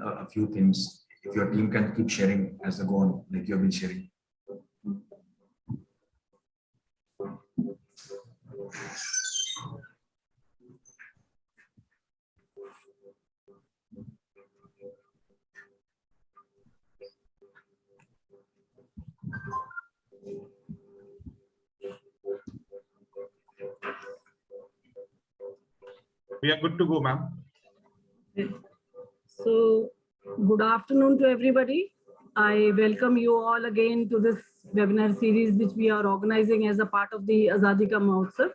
a few things. If your team can keep sharing as they go on, like you have been sharing. We are good to go, ma'am. So, good afternoon to everybody. I welcome you all again to this webinar series, which we are organizing as a part of the Azadi Ka Mahotsav.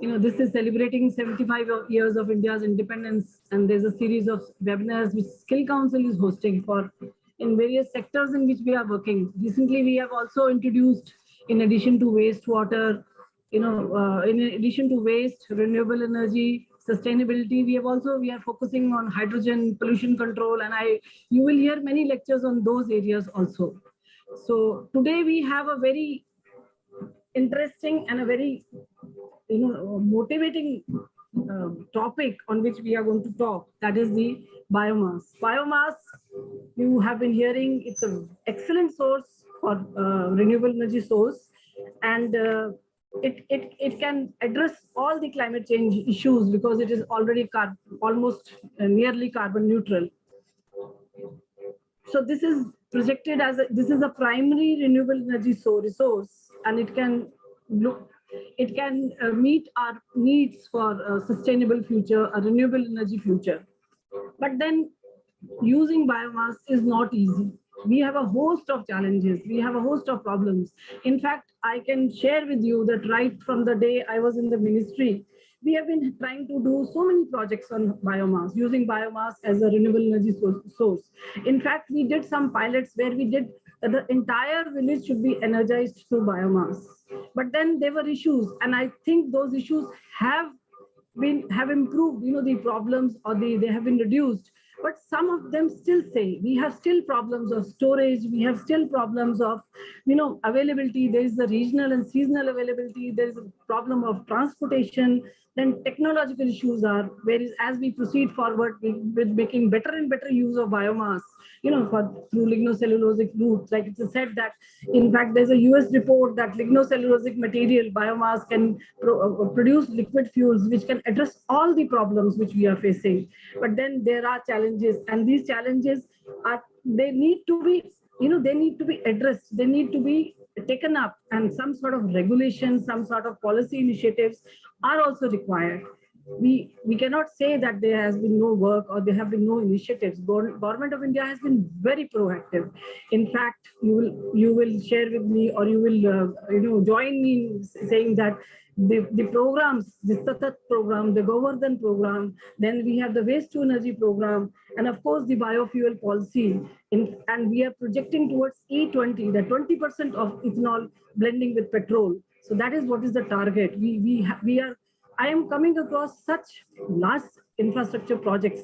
You know, this is celebrating 75 years of India's independence, and there's a series of webinars which Skill Council is hosting for in various sectors in which we are working. Recently, we have also introduced, in addition to wastewater, in addition to waste, renewable energy, sustainability, we are focusing on hydrogen, pollution control, and you will hear many lectures on those areas also. So today we have a very interesting and a very motivating topic on which we are going to talk, that is the biomass. Biomass, you have been hearing, it's an excellent source for renewable energy source, and it can address all the climate change issues because it is already almost nearly carbon neutral. So this is projected as this is a primary renewable energy resource, and it can meet our needs for a sustainable future, a renewable energy future. But then using biomass is not easy. We have a host of challenges. We have a host of problems. In fact, I can share with you that right from the day I was in the ministry, we have been trying to do so many projects on biomass, using biomass as a renewable energy source. In fact, we did some pilots where we did the entire village should be energized through biomass. But then there were issues, and I think those issues have improved. The problems, or they have been reduced. But some of them still say we have still problems of storage. We have still problems of availability. There is the regional and seasonal availability. There is a problem of transportation. Then technological issues are, whereas as we proceed forward with making better and better use of biomass, through lignocellulosic routes, like it's said that, in fact, there's a US report that lignocellulosic material, biomass, can produce liquid fuels, which can address all the problems which we are facing. But then there are challenges, and these challenges they need to be addressed. They need to be taken up, and some sort of regulation, some sort of policy initiatives are also required. We cannot say that there has been no work or there have been no initiatives. Government of India has been very proactive. In fact, you will share with me, or you will join me in saying that the programs, the Satat program, the Govardhan program, then we have the waste to energy program, and of course the biofuel policy. And we are projecting towards E20, the 20% of ethanol blending with petrol. So that is what is the target. I am coming across such large infrastructure projects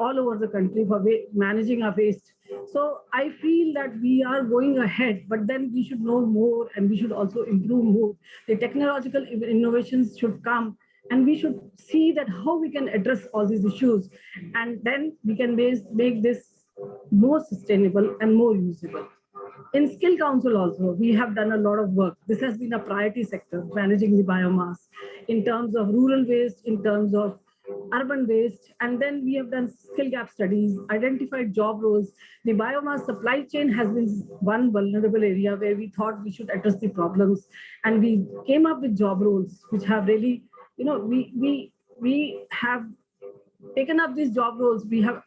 all over the country for managing our waste. So I feel that we are going ahead, but then we should know more, and we should also improve more. The technological innovations should come, and we should see that how we can address all these issues, and then we can make this more sustainable and more usable. In Skill Council also, we have done a lot of work. This has been a priority sector, managing the biomass in terms of rural waste, in terms of urban waste, and then we have done skill gap studies, identified job roles. The biomass supply chain has been one vulnerable area where we thought we should address the problems, and we came up with job roles which have really, we have taken up these job roles. We have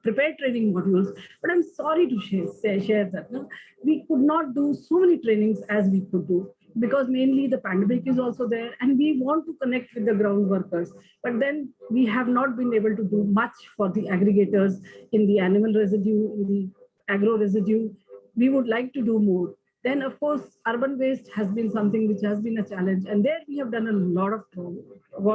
prepared training modules, but I'm sorry to share that we could not do so many trainings as we could do, because mainly the pandemic is also there, and we want to connect with the ground workers. But then we have not been able to do much for the aggregators in the animal residue, in the agro residue. We would like to do more. Then, of course, urban waste has been something which has been a challenge, and there we have done a lot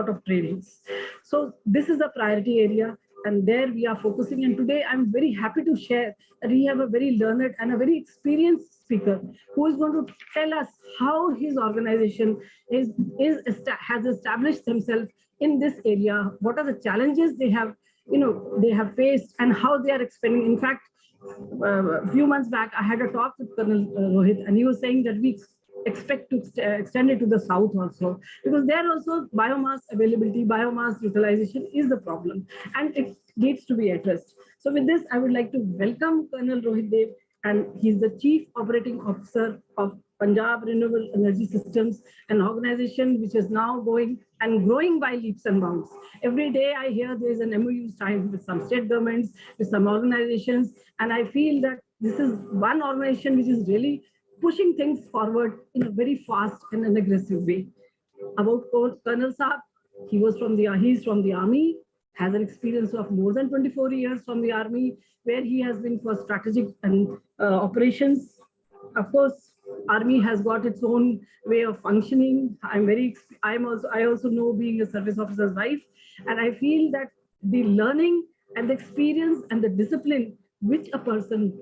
of trainings. So this is a priority area, and there we are focusing. And today I'm very happy to share that we have a very learned and a very experienced speaker who is going to tell us how his organization has established themselves in this area, what are the challenges they have they have faced and how they are expanding. In fact, a few months back, I had a talk with Colonel Rohit, and he was saying that we expect to extend it to the south also, because there also biomass availability, biomass utilization is the problem, and it needs to be addressed. So with this, I would like to welcome Colonel Rohit Dev, and he's the Chief Operating Officer of Punjab Renewable Energy Systems, an organization which is now going and growing by leaps and bounds. Every day I hear there is an MOU signed with some state governments, with some organizations, and I feel that this is one organization which is really pushing things forward in a very fast and an aggressive way. About Colonel Saab, he's from the army, has an experience of more than 24 years from the army, where he has been for strategic and operations. Of course, army has got its own way of functioning. I also know, being a service officer's wife, and I feel that the learning and the experience and the discipline which a person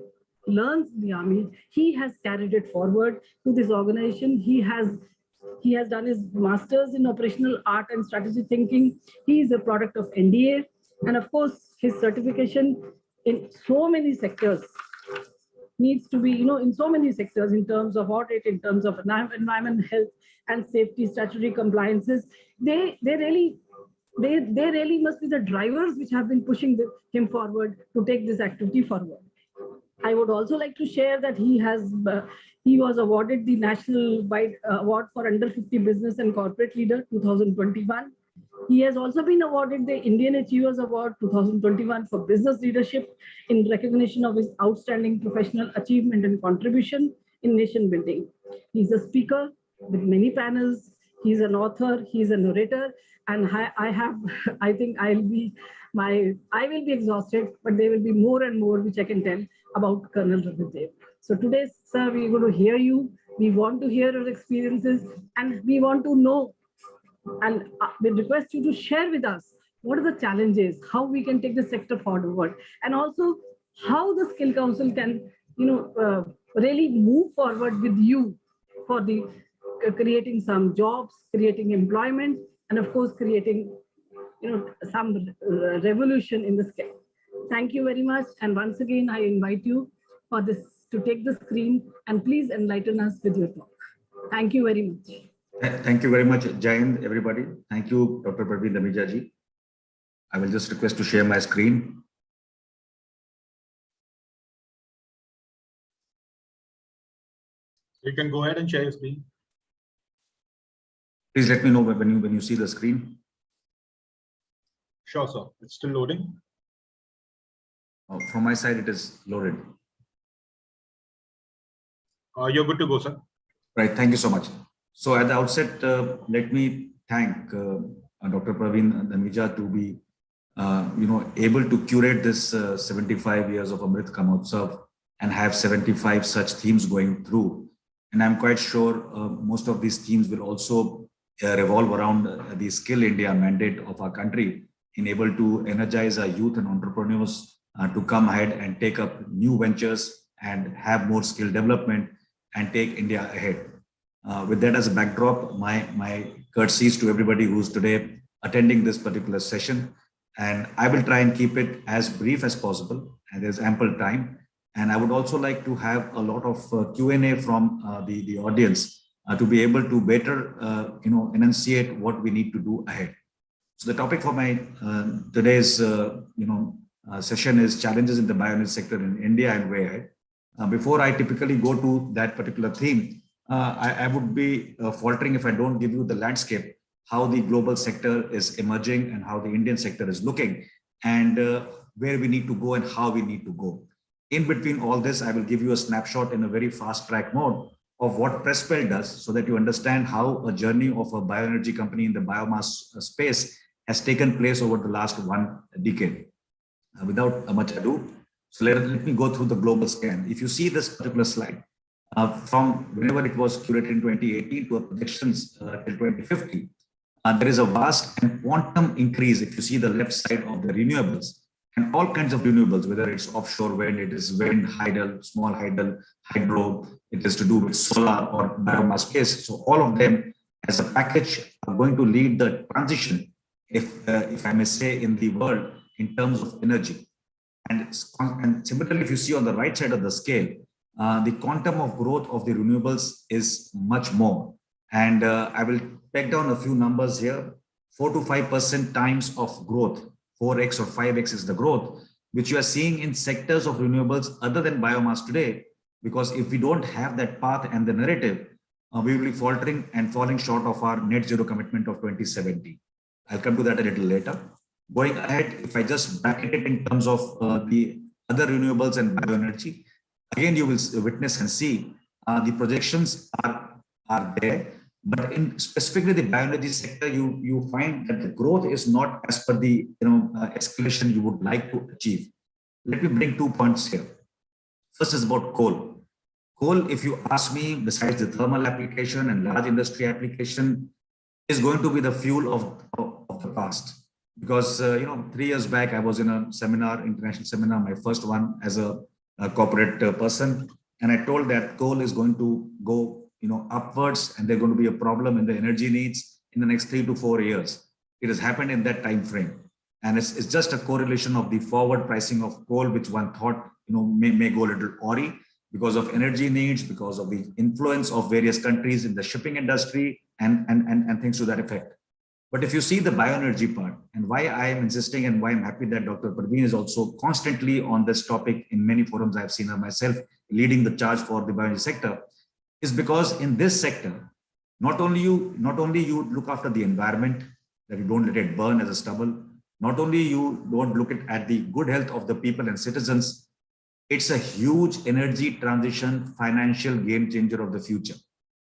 learns in the army, he has carried it forward to this organization. He has done his master's in operational art and strategy thinking. He is a product of NDA, and of course his certification in so many sectors needs to be, in so many sectors, in terms of audit, in terms of environment, health and safety, statutory compliances. They really must be the drivers which have been pushing him forward to take this activity forward. I would also like to share that he was awarded the National Award for Under 50 Business and Corporate Leader 2021. He has also been awarded the Indian Achievers Award 2021 for business leadership in recognition of his outstanding professional achievement and contribution in nation building. He's a speaker with many panels. He's an author. He's a narrator. And I think I will be exhausted, but there will be more and more which I can tell about Colonel Rohit Dev. So today, sir, we're going to hear you. We want to hear your experiences, and we want to know, and we request you to share with us what are the challenges, how we can take the sector forward, and also how the Skill Council can, really move forward with you for the creating some jobs, creating employment, and of course creating, some revolution in the skill. Thank you very much, and once again I invite you for this to take the screen and please enlighten us with your talk. Thank you very much. Thank you very much, Jai Hind, everybody. Thank you, Dr. Praveen Dhamija ji. I will just request to share my screen. You can go ahead and share your screen. Please let me know when you see the screen. Sure, sir. It's still loading. From my side, it is loaded. You're good to go, sir. Right. Thank you so much. So at the outset, let me thank Dr. Praveen Dhamija to be, able to curate this 75 years of Amrit Mahotsav and have 75 such themes going through. And I'm quite sure most of these themes will also revolve around the Skill India mandate of our country, in able to energize our youth and entrepreneurs to come ahead and take up new ventures and have more skill development and take India ahead. With that as a backdrop, my courtesies to everybody who's today attending this particular session. And I will try and keep it as brief as possible, and there's ample time. And I would also like to have a lot of Q&A from the audience to be able to better, enunciate what we need to do ahead. So the topic for my today's, session is challenges in the bioenergy sector in India and way ahead. Before I typically go to that particular theme, I would be faltering if I don't give you the landscape, how the global sector is emerging and how the Indian sector is looking, and where we need to go and how we need to go. In between all this, I will give you a snapshot in a very fast track mode of what Presspell does, so that you understand how a journey of a bioenergy company in the biomass space has taken place over the last 1 decade. Without much ado, so let me go through the global scan. If you see this particular slide, from whenever it was curated in 2018 to projections till 2050, there is a vast and quantum increase. If you see the left side of the renewables, and all kinds of renewables, whether it's offshore wind, it is wind, tidal, small hydro, it is to do with solar or biomass space. So all of them as a package are going to lead the transition, if I may say, in the world in terms of energy. And similarly, if you see on the right side of the scale, the quantum of growth of the renewables is much more. And I will take down a few numbers here. 4 to 5% times of growth, 4x or 5x is the growth, which you are seeing in sectors of renewables other than biomass today. Because if we don't have that path and the narrative, we will be faltering and falling short of our net zero commitment of 2070. I'll come to that a little later. Going ahead, if I just bracket it in terms of the other renewables and bioenergy, again, you will witness and see the projections are there. But in specifically the bioenergy sector, you find that the growth is not as per the escalation you would like to achieve. Let me bring 2 points here. First is about coal. Coal, if you ask me, besides the thermal application and large industry application, is going to be the fuel of the past. Because 3 years back, I was in a seminar, international seminar, my first one as a corporate person, and I told that coal is going to go upwards, and there's going to be a problem in the energy needs in the next 3 to 4 years. It has happened in that time frame, and it's just a correlation of the forward pricing of coal, which one thought may go a little awry because of energy needs, because of the influence of various countries in the shipping industry, and things to that effect. But if you see the bioenergy part, and why I am insisting and why I'm happy that Dr. Praveen is also constantly on this topic in many forums I've seen her myself leading the charge for the bioenergy sector, is because in this sector, not only you look after the environment, that you don't let it burn as a stubble, not only you don't look at the good health of the people and citizens, it's a huge energy transition, financial game changer of the future.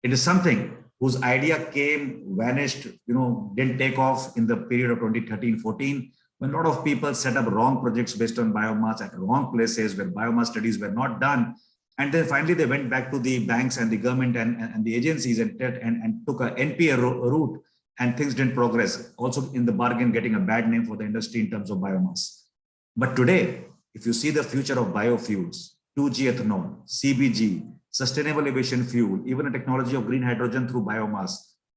It is something whose idea came, vanished, didn't take off in the period of 2013-14, when a lot of people set up wrong projects based on biomass at wrong places where biomass studies were not done. And then finally they went back to the banks and the government and the agencies and took a NPA route, and things didn't progress. Also in the bargain, getting a bad name for the industry in terms of biomass. But today, if you see the future of biofuels, 2G ethanol, CBG, sustainable aviation fuel, even a technology of green hydrogen through biomass,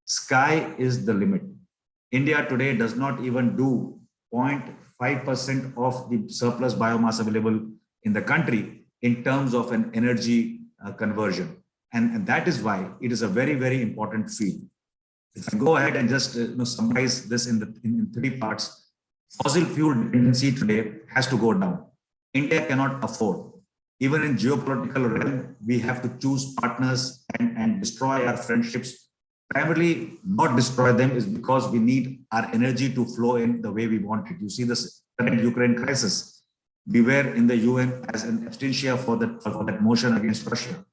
sky is the limit. India today does not even do 0.5% of the surplus biomass available in the country in terms of an energy conversion. And that is why it is a very, very important field. If I go ahead and just summarize this in 3 parts, fossil fuel dependency today has to go down. India cannot afford. Even in geopolitical realm, we have to choose partners and destroy our friendships. Primarily, not destroy them is because we need our energy to flow in the way we want it. You see this current Ukraine crisis. We were in the UN as an abstention for that motion against Russia.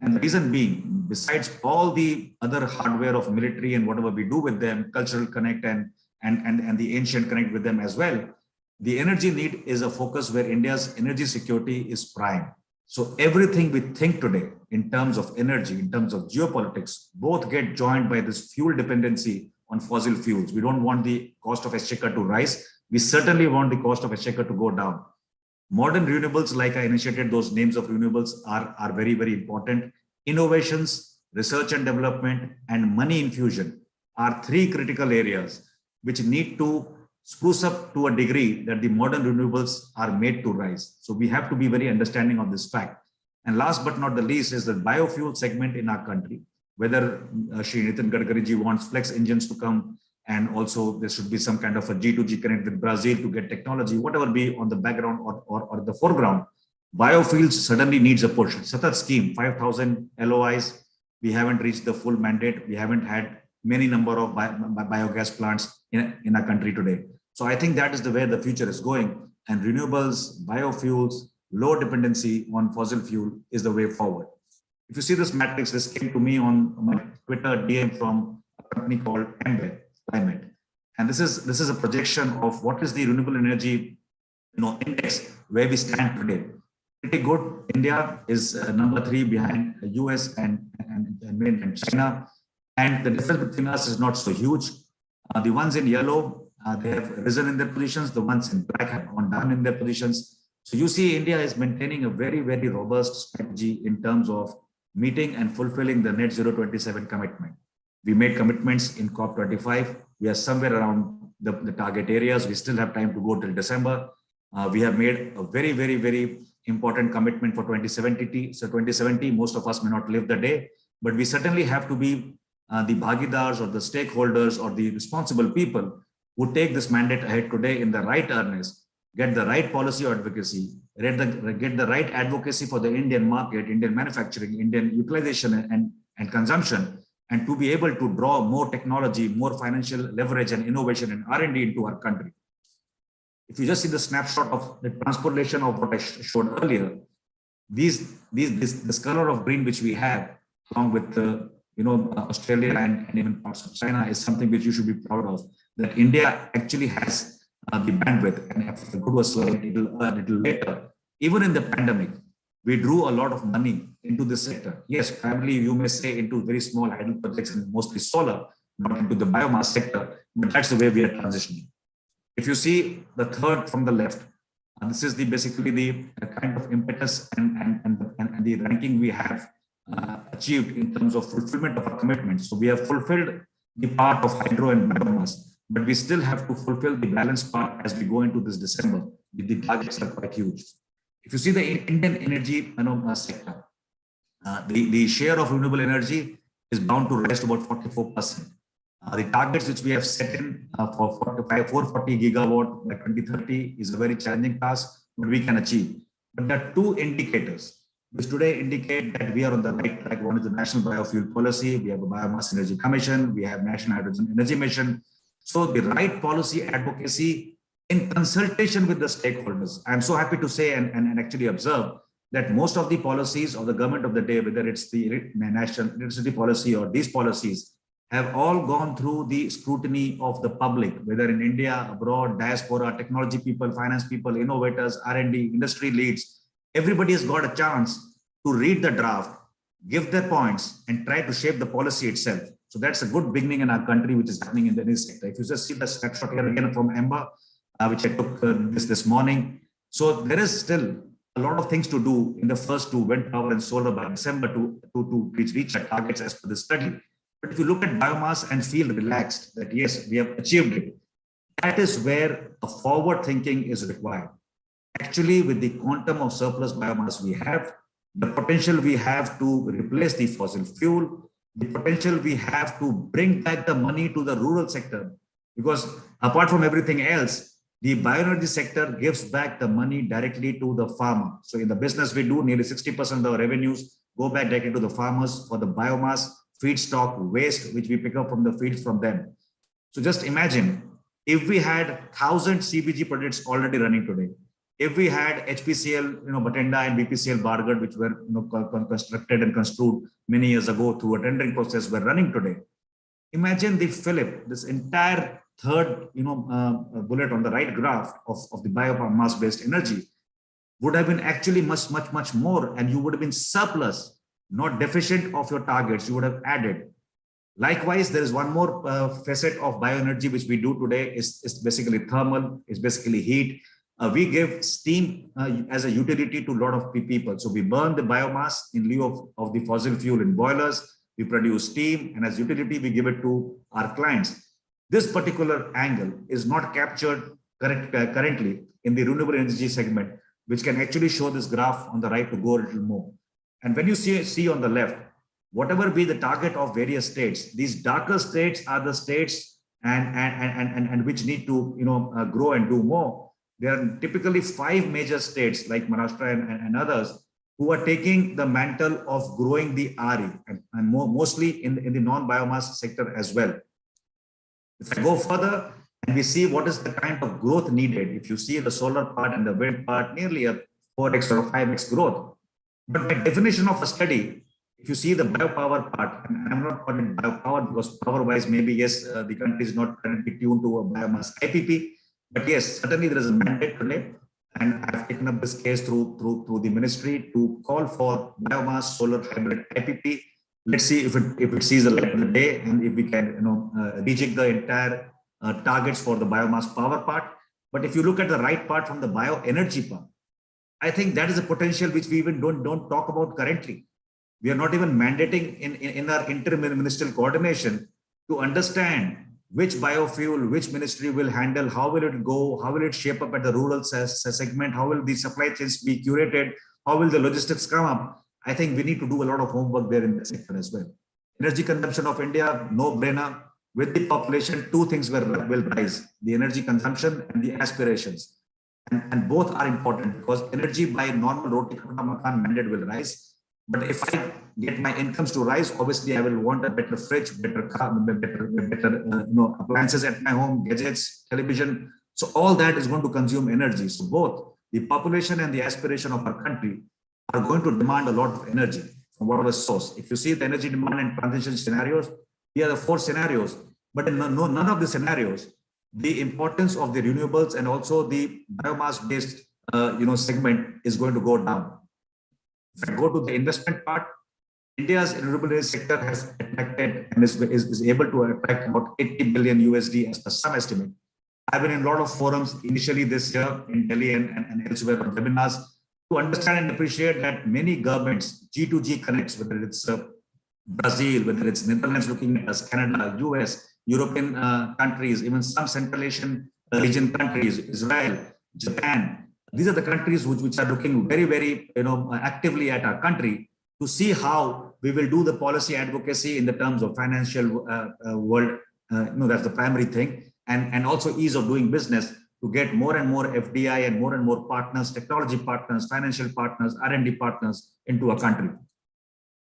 And the reason being, besides all the other hardware of military and whatever we do with them, cultural connect and the ancient connect with them as well, the energy need is a focus where India's energy security is prime. So everything we think today in terms of energy, in terms of geopolitics, both get joined by this fuel dependency on fossil fuels. We don't want the cost of exchequer to rise. We certainly want the cost of exchequer to go down. Modern renewables, like I initiated those names of renewables, are very, very important. Innovations, research and development, and money infusion are 3 critical areas which need to spruce up to a degree that the modern renewables are made to rise. So we have to be very understanding of this fact. And last but not the least is the biofuel segment in our country, whether Shri Nitin Gadkari ji wants flex engines to come, and also there should be some kind of a G2G connect with Brazil to get technology, whatever be on the background or the foreground. Biofuels certainly needs a push. Satat scheme, 5,000 LOIs. We haven't reached the full mandate. We haven't had many number of biogas plants in our country today. So I think that is the way the future is going, and renewables, biofuels, low dependency on fossil fuel is the way forward. If you see this matrix, this came to me on my Twitter DM from a company called Climate. And this is a projection of what is the renewable energy index where we stand today. Pretty good. India is number 3 behind the US and mainland China. And the difference between us is not so huge. The ones in yellow, they have risen in their positions. The ones in black have gone down in their positions. So you see India is maintaining a very, very robust strategy in terms of meeting and fulfilling the net zero 27 commitment. We made commitments in COP25. We are somewhere around the target areas. We still have time to go till December. We have made a very, very, very important commitment for 2070. So 2070, most of us may not live the day, but we certainly have to be the bhagidars or the stakeholders or the responsible people who take this mandate ahead today in the right earnest, get the right policy or advocacy, get the right advocacy for the Indian market, Indian manufacturing, Indian utilization and consumption, and to be able to draw more technology, more financial leverage and innovation and R&D into our country. If you just see the snapshot of the transportation of what I showed earlier, this color of green which we have, along with Australia and even parts of China, is something which you should be proud of. That India actually has the bandwidth, and if the good was a little later. Even in the pandemic, we drew a lot of money into this sector. Yes, primarily you may say into very small hydro projects and mostly solar, not into the biomass sector, but that's the way we are transitioning. If you see the third from the left, this is basically the kind of impetus and the ranking we have achieved in terms of fulfillment of our commitments. So we have fulfilled the part of hydro and biomass, but we still have to fulfill the balance part as we go into this December. The targets are quite huge. If you see the Indian energy sector, the share of renewable energy is bound to rise to about 44%. The targets which we have set in for 440 gigawatt by 2030 is a very challenging task, but we can achieve. But there are two indicators which today indicate that we are on the right track. One is the National Biofuel Policy. We have a Biomass Energy Commission. We have National Hydrogen Energy Mission. So the right policy advocacy in consultation with the stakeholders. I'm so happy to say and actually observe that most of the policies of the government of the day, whether it's the national electricity policy or these policies, have all gone through the scrutiny of the public, whether in India, abroad, diaspora, technology people, finance people, innovators, R&D, industry leads. Everybody has got a chance to read the draft, give their points, and try to shape the policy itself. So that's a good beginning in our country, which is happening in the energy sector. If you just see the snapshot here again from Ember, which I took this morning. So there is still a lot of things to do in the first two, wind power and solar, by December to reach our targets as per the study. But if you look at biomass and feel relaxed that yes, we have achieved it, that is where a forward thinking is required. Actually, with the quantum of surplus biomass we have, the potential we have to replace the fossil fuel, the potential we have to bring back the money to the rural sector, because apart from everything else, the bioenergy sector gives back the money directly to the farmer. So in the business we do, nearly 60% of our revenues go back directly to the farmers for the biomass, feedstock, waste, which we pick up from the feeds from them. So just imagine if we had 1,000 CBG projects already running today, if we had HPCL, Batenda and BPCL Bargarh, which were constructed and construed many years ago through a tendering process, were running today. Imagine the Philip, this entire third bullet on the right graph of the biomass-based energy would have been actually much more, and you would have been surplus, not deficient of your targets. You would have added. Likewise, there is one more facet of bioenergy which we do today is basically thermal, is basically heat. We give steam as a utility to a lot of people. So we burn the biomass in lieu of the fossil fuel in boilers. We produce steam, and as utility, we give it to our clients. This particular angle is not captured currently in the renewable energy segment, which can actually show this graph on the right to go a little more. And when you see on the left, whatever be the target of various states, these darker states are the states and which need to grow and do more. There are typically 5 major states like Maharashtra and others who are taking the mantle of growing the RE and mostly in the non-biomass sector as well. If I go further and we see what is the kind of growth needed, if you see the solar part and the wind part, nearly a 4x or 5x growth. But by definition of a study, if you see the biopower part, and I'm not calling it biopower because power-wise, maybe yes, the country is not currently tuned to a biomass IPP, but yes, certainly there is a mandate today, and I've taken up this case through the ministry to call for biomass solar hybrid IPP. Let's see if it sees the light of the day, and if we can rejig the entire targets for the biomass power part. But if you look at the right part from the bioenergy part, I think that is a potential which we even don't talk about currently. We are not even mandating in our inter-ministerial coordination to understand which biofuel, which ministry will handle, how will it go, how will it shape up at the rural segment, how will the supply chains be curated, how will the logistics come up. I think we need to do a lot of homework there in the sector as well. Energy consumption of India, no brainer. With the population, two things will rise: the energy consumption and the aspirations. And both are important, because energy by normal roti kapda makan mandate will rise. But if I get my incomes to rise, obviously I will want a better fridge, better car, better appliances at my home, gadgets, television. So all that is going to consume energy. So both the population and the aspiration of our country are going to demand a lot of energy from whatever source. If you see the energy demand and transition scenarios, here are the 4 scenarios. But in none of the scenarios, the importance of the renewables and also the biomass-based segment is going to go down. If I go to the investment part, India's renewable energy sector has attracted and is able to attract about 80 billion USD as per some estimate. I've been in a lot of forums initially this year in Delhi and elsewhere on webinars to understand and appreciate that many governments, G2G connects, whether it's Brazil, whether it's Netherlands looking at us, Canada, US, European countries, even some Central Asian region countries, Israel, Japan. These are the countries which are looking very, very actively at our country to see how we will do the policy advocacy in the terms of financial world. That's the primary thing, and also ease of doing business to get more and more FDI and more partners, technology partners, financial partners, R&D partners into our country.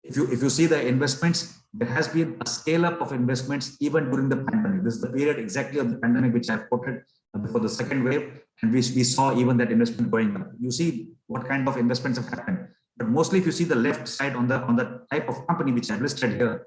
If you see the investments, there has been a scale up of investments even during the pandemic. This is the period exactly of the pandemic which I quoted before the second wave, and we saw even that investment going up. You see what kind of investments have happened. But mostly, if you see the left side on the type of company which I've listed here,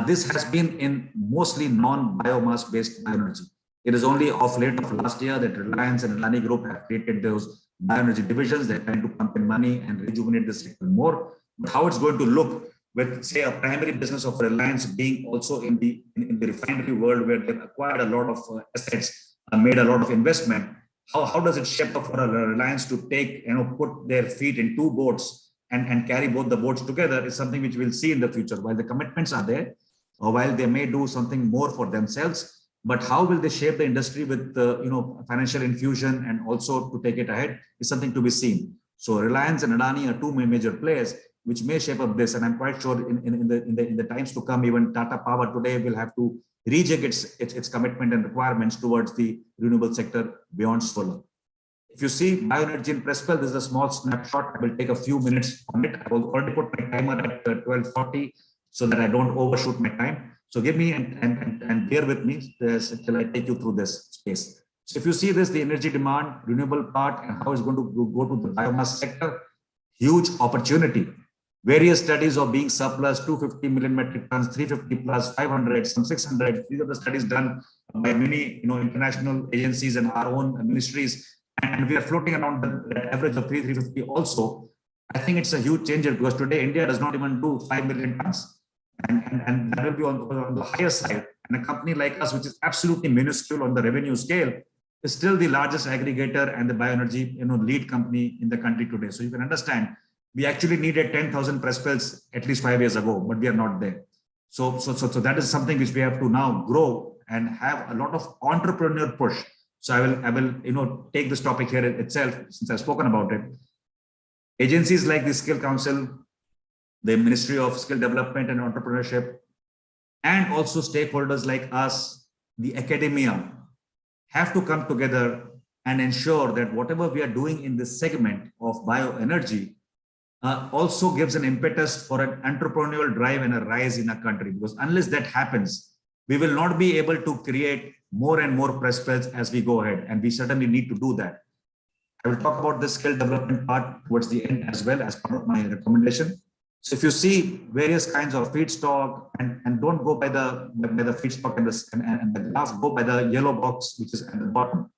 this has been in mostly non-biomass based bioenergy. It is only of late of last year that Reliance and Adani Group have created those bioenergy divisions. They're trying to pump in money and rejuvenate the sector more. But how it's going to look with, say, a primary business of Reliance being also in the refinery world, where they've acquired a lot of assets, made a lot of investment. How does it shape up for a Reliance to take, put their feet in 2 boats and carry both the boats together is something which we'll see in the future. While the commitments are there, or while they may do something more for themselves, but how will they shape the industry with financial infusion and also to take it ahead is something to be seen. So Reliance and Adani are 2 major players which may shape up this, and I'm quite sure in the times to come, even Tata Power today will have to rejig its commitment and requirements towards the renewable sector beyond solar. If you see bioenergy in Prespel, this is a small snapshot. I will take a few minutes on it. I will already put my timer at 12:40 so that I don't overshoot my time. So give me and bear with me till I take you through this space. So if you see this, the energy demand, renewable part, and how it's going to go to the biomass sector, huge opportunity. Various studies of being surplus, 250 million metric tons, 350 plus, 500, some 600. These are the studies done by many international agencies and our own ministries. And we are floating around the average of 350 also. I think it's a huge changer, because today India does not even do 5 million tons. And that will be on the higher side. And a company like us, which is absolutely minuscule on the revenue scale, is still the largest aggregator and the bioenergy lead company in the country today. So you can understand, we actually needed 10,000 Prespels at least 5 years ago, but we are not there. So that is something which we have to now grow and have a lot of entrepreneur push. So I will take this topic here itself, since I've spoken about it. Agencies like the Skill Council, the Ministry of Skill Development and Entrepreneurship, and also stakeholders like us, the academia, have to come together and ensure that whatever we are doing in this segment of bioenergy also gives an impetus for an entrepreneurial drive and a rise in our country. Because unless that happens, we will not be able to create more and more Prespels as we go ahead. And we certainly need to do that. I will talk about the skill development part towards the end as well as part of my recommendation. So if you see various kinds of feedstock, and don't go by the feedstock and the graph, go by the yellow box, which is at the bottom.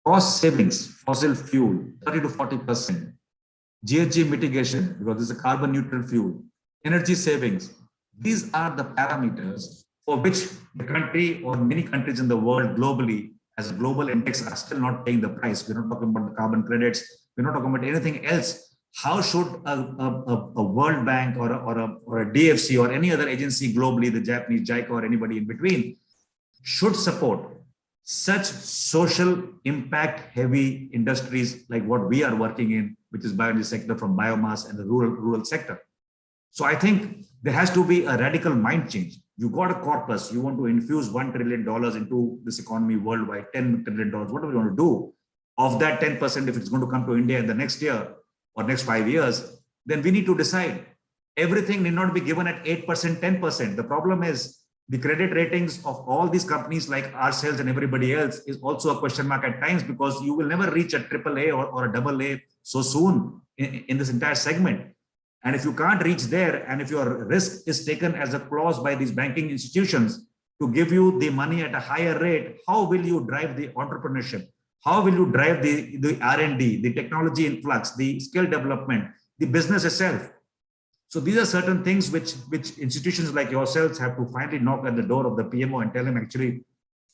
Cost savings, fossil fuel, 30 to 40%. GHG mitigation, because this is a carbon neutral fuel. Energy savings. These are the parameters for which the country or many countries in the world globally, as a global index, are still not paying the price. We're not talking about the carbon credits. We're not talking about anything else. How should a World Bank or a DFC or any other agency globally, the Japanese JICA or anybody in between, should support such social impact heavy industries like what we are working in, which is bioenergy sector from biomass and the rural sector. So I think there has to be a radical mind change. You got a corpus, you want to infuse $1 trillion into this economy worldwide, $10 trillion, whatever you want to do. Of that 10%, if it's going to come to India in the next year or next 5 years, then we need to decide. Everything need not be given at 8%, 10%. The problem is the credit ratings of all these companies like ourselves and everybody else is also a question mark at times, because you will never reach a AAA or a AA so soon in this entire segment. And if you can't reach there, and if your risk is taken as a clause by these banking institutions to give you the money at a higher rate, how will you drive the entrepreneurship? How will you drive the R&D, the technology influx, the skill development, the business itself? So these are certain things which institutions like yourselves have to finally knock at the door of the PMO and tell him actually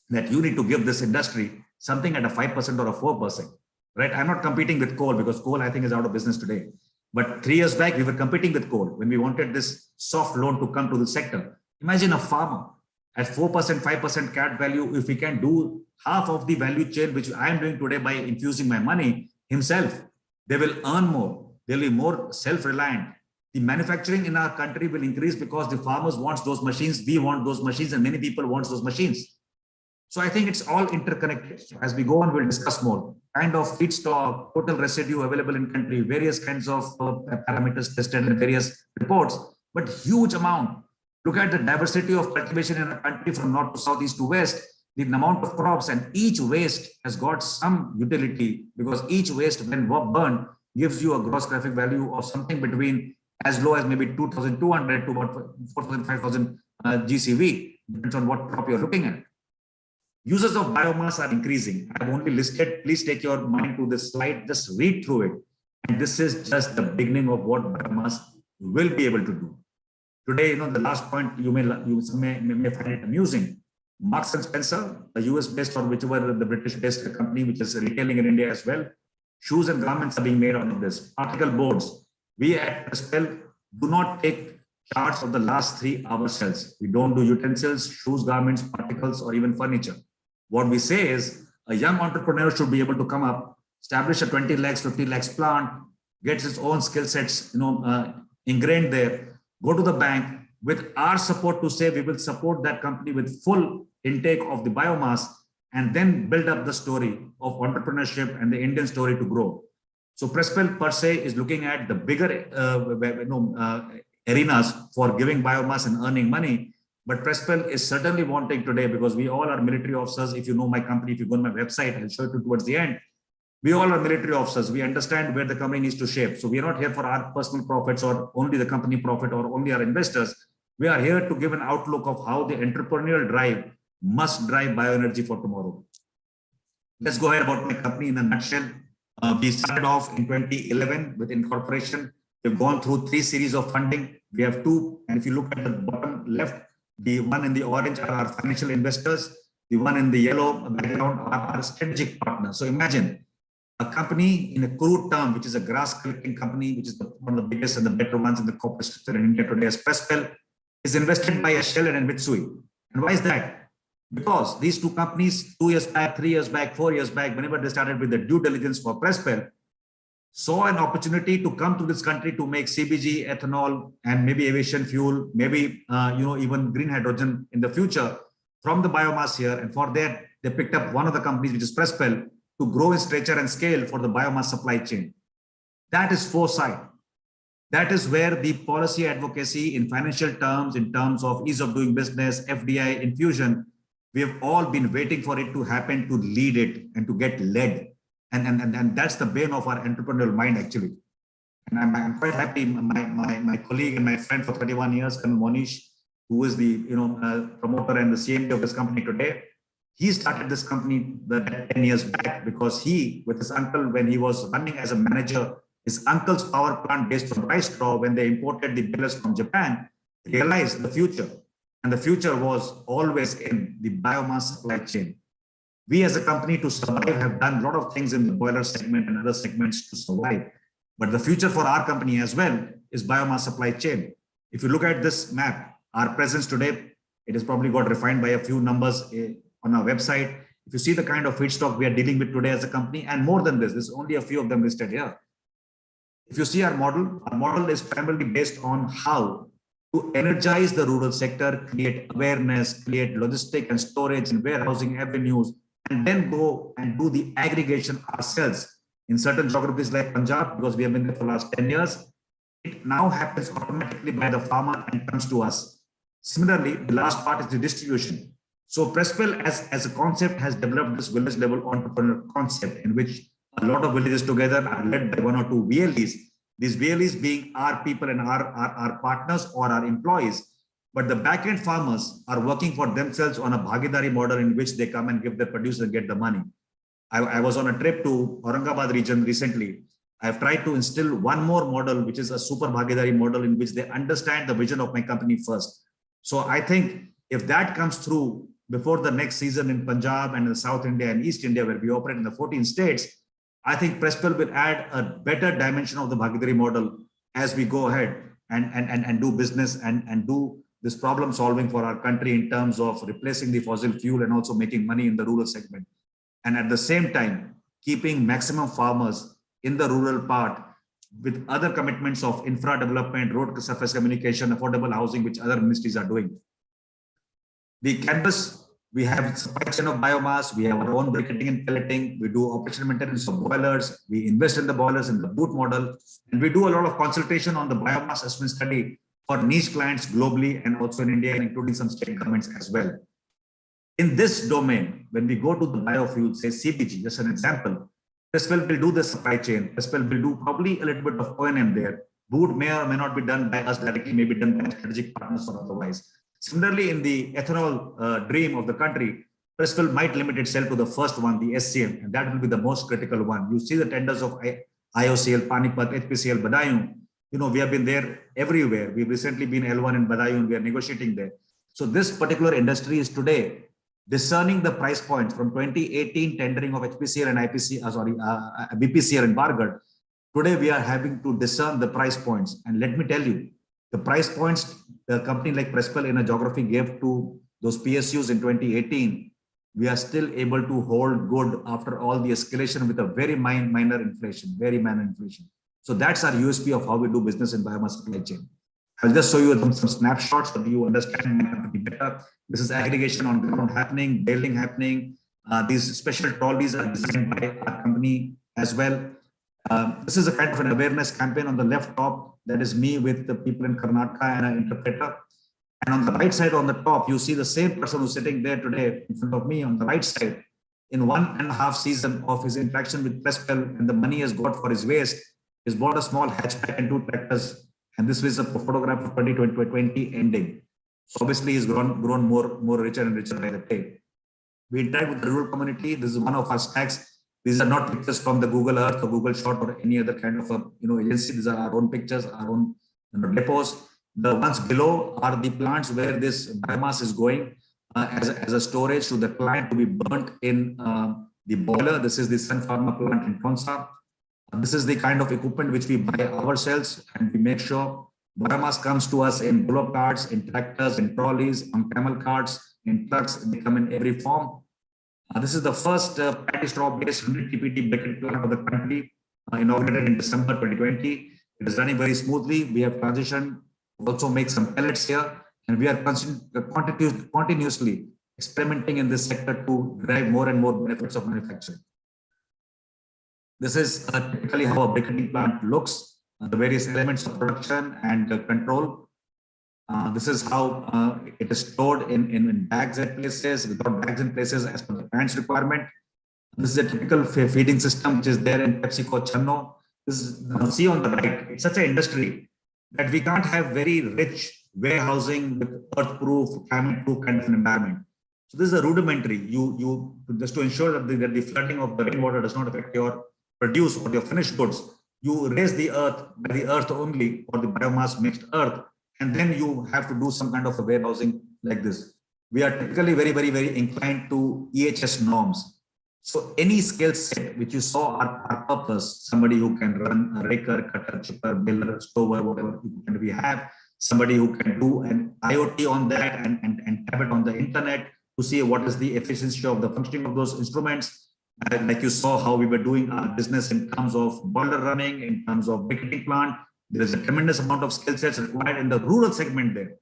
that you need to give this industry something at a 5% or a 4%, right? I'm not competing with coal, because coal I think is out of business today. But 3 years back, we were competing with coal when we wanted this soft loan to come to the sector. Imagine a farmer at 4%, 5% CAT value. If he can do half of the value chain, which I am doing today by infusing my money himself, they will earn more. They'll be more self-reliant. The manufacturing in our country will increase because the farmers want those machines, we want those machines, and many people want those machines. So I think it's all interconnected. As we go on, we'll discuss more. Kind of feedstock, total residue available in country, various kinds of parameters tested in various reports, but huge amount. Look at the diversity of cultivation in a country from north to south, east to west, the amount of crops, and each waste has got some utility, because each waste when burned gives you a gross traffic value of something between as low as maybe 2,200 to about 4,000, 5,000 GCV, depends on what crop you're looking at. Users of biomass are increasing. I've only listed, please take your mind to this slide, just read through it. And this is just the beginning of what biomass will be able to do. Today, the last point you may find it amusing. Marks and Spencer, the US-based or whichever the British-based company, which is retailing in India as well, shoes and garments are being made out of this. Particle boards. We at Prespel do not take charts of the last 3 ourselves. We don't do utensils, shoes, garments, particles, or even furniture. What we say is a young entrepreneur should be able to come up, establish a 20 lakhs, 50 lakhs plant, gets his own skill sets, ingrained there, go to the bank with our support to say we will support that company with full intake of the biomass, and then build up the story of entrepreneurship and the Indian story to grow. So Prespel per se is looking at the bigger arenas for giving biomass and earning money. But Prespel is certainly wanting today, because we all are military officers. If you know my company, if you go on my website, I'll show it towards the end. We all are military officers. We understand where the company needs to shape. So we are not here for our personal profits or only the company profit or only our investors. We are here to give an outlook of how the entrepreneurial drive must drive bioenergy for tomorrow. Let's go ahead about my company in a nutshell. We started off in 2011 with incorporation. We've gone through 3 series of funding. We have 2, and if you look at the bottom left, the one in the orange are our financial investors. The one in the yellow background are our strategic partners. So imagine a company in a crude term, which is a grass collecting company, which is one of the biggest and the better ones in the corporate structure in India today, as Prespel, is invested by a Shell and Mitsui. And why is that? Because these 2 companies, 2 years back, 3 years back, 4 years back, whenever they started with the due diligence for Prespel, saw an opportunity to come to this country to make CBG, ethanol, and maybe aviation fuel, maybe even green hydrogen in the future from the biomass here. And for that, they picked up one of the companies, which is Prespel, to grow in stature and scale for the biomass supply chain. That is foresight. That is where the policy advocacy in financial terms, in terms of ease of doing business, FDI, infusion, we have all been waiting for it to happen, to lead it and to get led. And that's the bane of our entrepreneurial mind, actually. And I'm quite happy. My colleague and my friend for 31 years, Colonel Monish, who is the promoter and the CMD of this company today, he started this company 10 years back because he, with his uncle, when he was running as a manager, his uncle's power plant based on rice straw, when they imported the balers from Japan, realized the future. And the future was always in the biomass supply chain. We as a company to survive have done a lot of things in the boiler segment and other segments to survive. But the future for our company as well is biomass supply chain. If you look at this map, our presence today, it has probably got refined by a few numbers on our website. If you see the kind of feedstock we are dealing with today as a company, and more than this, there's only a few of them listed here. If you see our model is primarily based on how to energize the rural sector, create awareness, create logistic and storage and warehousing avenues, and then go and do the aggregation ourselves. In certain geographies like Punjab, because we have been there for the last 10 years, it now happens automatically by the farmer and comes to us. Similarly, the last part is the distribution. So Presswell as a concept has developed this village level entrepreneur concept in which a lot of villages together are led by one or two VLEs. These VLEs being our people and our partners or our employees. But the back-end farmers are working for themselves on a Bhagidari model in which they come and give their produce and get the money. I was on a trip to Aurangabad region recently. I've tried to instill one more model, which is a super Bhagidari model in which they understand the vision of my company first. So I think if that comes through before the next season in Punjab and in South India and East India, where we operate in the 14 states, I think Presswell will add a better dimension of the Bhagidari model as we go ahead and do business and do this problem solving for our country in terms of replacing the fossil fuel and also making money in the rural segment. And at the same time, keeping maximum farmers in the rural part with other commitments of infra development, road surface communication, affordable housing, which other ministries are doing. The canvas, we have supply chain of biomass, we have our own briquetting and pelleting, we do operational maintenance of boilers, we invest in the boilers in the boot model, and we do a lot of consultation on the biomass assessment study for niche clients globally and also in India, including some state governments as well. In this domain, when we go to the biofuel, say CBG, just an example, Presswell will do the supply chain. Presswell will do probably a little bit of O&M there. Boot may or may not be done by us directly, may be done by strategic partners or otherwise. Similarly, in the ethanol dream of the country, Presswell might limit itself to the first one, the SCM, and that will be the most critical one. You see the tenders of IOCL, Panipat, HPCL, Badaun. You know, we have been there everywhere. We've recently been L1 in Badaun. We are negotiating there. So this particular industry is today discerning the price points from 2018 tendering of HPCL and BPCL in Bargarh. Today we are having to discern the price points. And let me tell you, the price points the company like Presswell in a geography gave to those PSUs in 2018, we are still able to hold good after all the escalation with a very minor inflation, So that's our USP of how we do business in biomass supply chain. I'll just show you some snapshots so you understand my company better. This is aggregation on ground happening, baling happening. These special trolleys are designed by our company as well. This is a kind of an awareness campaign on the left top. That is me with the people in Karnataka and an interpreter. And on the right side on the top, you see the same person who's sitting there today in front of me on the right side. In 1.5 seasons of his interaction with Presswell and the money he has got for his waste, he's bought a small hatchback and 2 tractors. And this was a photograph of 2020 ending. So obviously, he's grown more richer and richer by the day. We interact with the rural community. This is one of our stacks. These are not pictures from the Google Earth or Google Shot or any other kind of agency. These are our own pictures, our own depots. The ones below are the plants where this biomass is going as a storage to the plant to be burnt in the boiler. This is the Sun Pharma plant in Konsa. This is the kind of equipment which we buy ourselves, and we make sure biomass comes to us in bullock carts, in tractors, in trolleys, on camel carts, in trucks. They come in every form. This is the first paddy straw-based 100 TPT briquette plant of the country, inaugurated in December 2020. It is running very smoothly. We have transitioned, also make some pellets here, and we are continuously experimenting in this sector to drive more and more benefits of manufacturing. This is typically how a briquetting plant looks, the various elements of production and control. This is how it is stored in bags at places, without bags in places as per the plant's requirement. This is a typical feeding system which is there in PepsiCo Channo. This is, see on the right, it's such an industry that we can't have very rich warehousing with earth-proof, climate-proof kind of an environment. So this is a rudimentary, you just to ensure that the flooding of the rainwater does not affect your produce or your finished goods. You raise the earth by the earth only, or the biomass mixed earth, and then you have to do some kind of a warehousing like this. We are typically very inclined to EHS norms. So any skill set which you saw our purpose, somebody who can run a raker, cutter, chipper, baler, stover, whatever we have, somebody who can do an IoT on that and tap it on the internet, to see what is the efficiency of the functioning of those instruments. And like you saw how we were doing our business in terms of boiler running, in terms of briquetting plant. There is a tremendous amount of skill sets required in the rural segment there.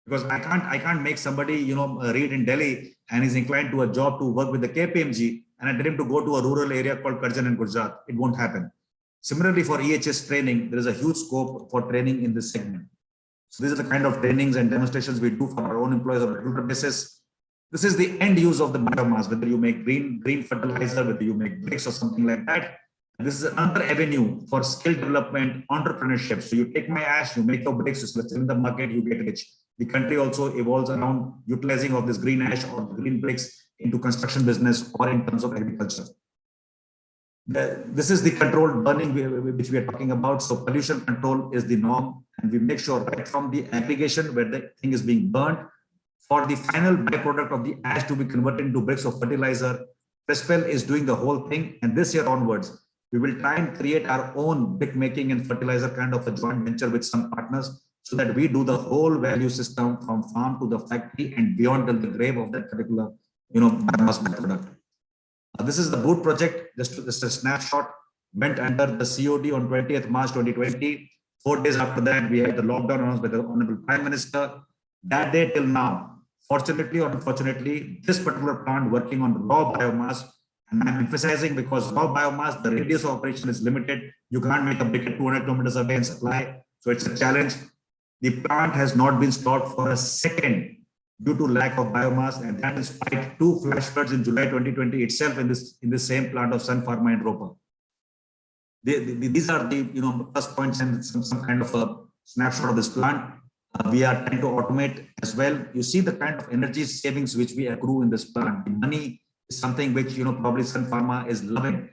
Because I can't make somebody, read in Delhi and is inclined to a job to work with the KPMG and I tell him to go to a rural area called Karjan in Gujarat. It won't happen. Similarly, for EHS training, there is a huge scope for training in this segment. So these are the kind of trainings and demonstrations we do for our own employees on a regular basis. This is the end use of the biomass, whether you make green fertilizer, whether you make bricks or something like that. And this is another avenue for skill development, entrepreneurship. So you take my ash, you make your bricks, you sell in the market, you get rich. The country also evolves around utilizing of this green ash or green bricks into construction business or in terms of agriculture. This is the controlled burning which we are talking about. So pollution control is the norm, and we make sure right from the aggregation where the thing is being burned, for the final byproduct of the ash to be converted into bricks of fertilizer. Prespel is doing the whole thing, and this year onwards, we will try and create our own brick making and fertilizer kind of a joint venture with some partners, so that we do the whole value system from farm to the factory and beyond till the grave of that particular, biomass byproduct. This is the boot project, just a snapshot, went under the COD on 20th March 2020. 4 days after that, we had the lockdown announced by the Honorable Prime Minister. That day till now, fortunately or unfortunately, this particular plant working on raw biomass, and I'm emphasizing because raw biomass, the radius of operation is limited. You can't make a brick at 200 kilometers away and supply. So it's a challenge. The plant has not been stopped for a second due to lack of biomass, and that despite 2 flash floods in July 2020 itself in the same plant of Sun Pharma in Ropa. These are the plus points and some kind of a snapshot of this plant. We are trying to automate as well. You see the kind of energy savings which we accrue in this plant. The money is something which probably Sun Pharma is loving,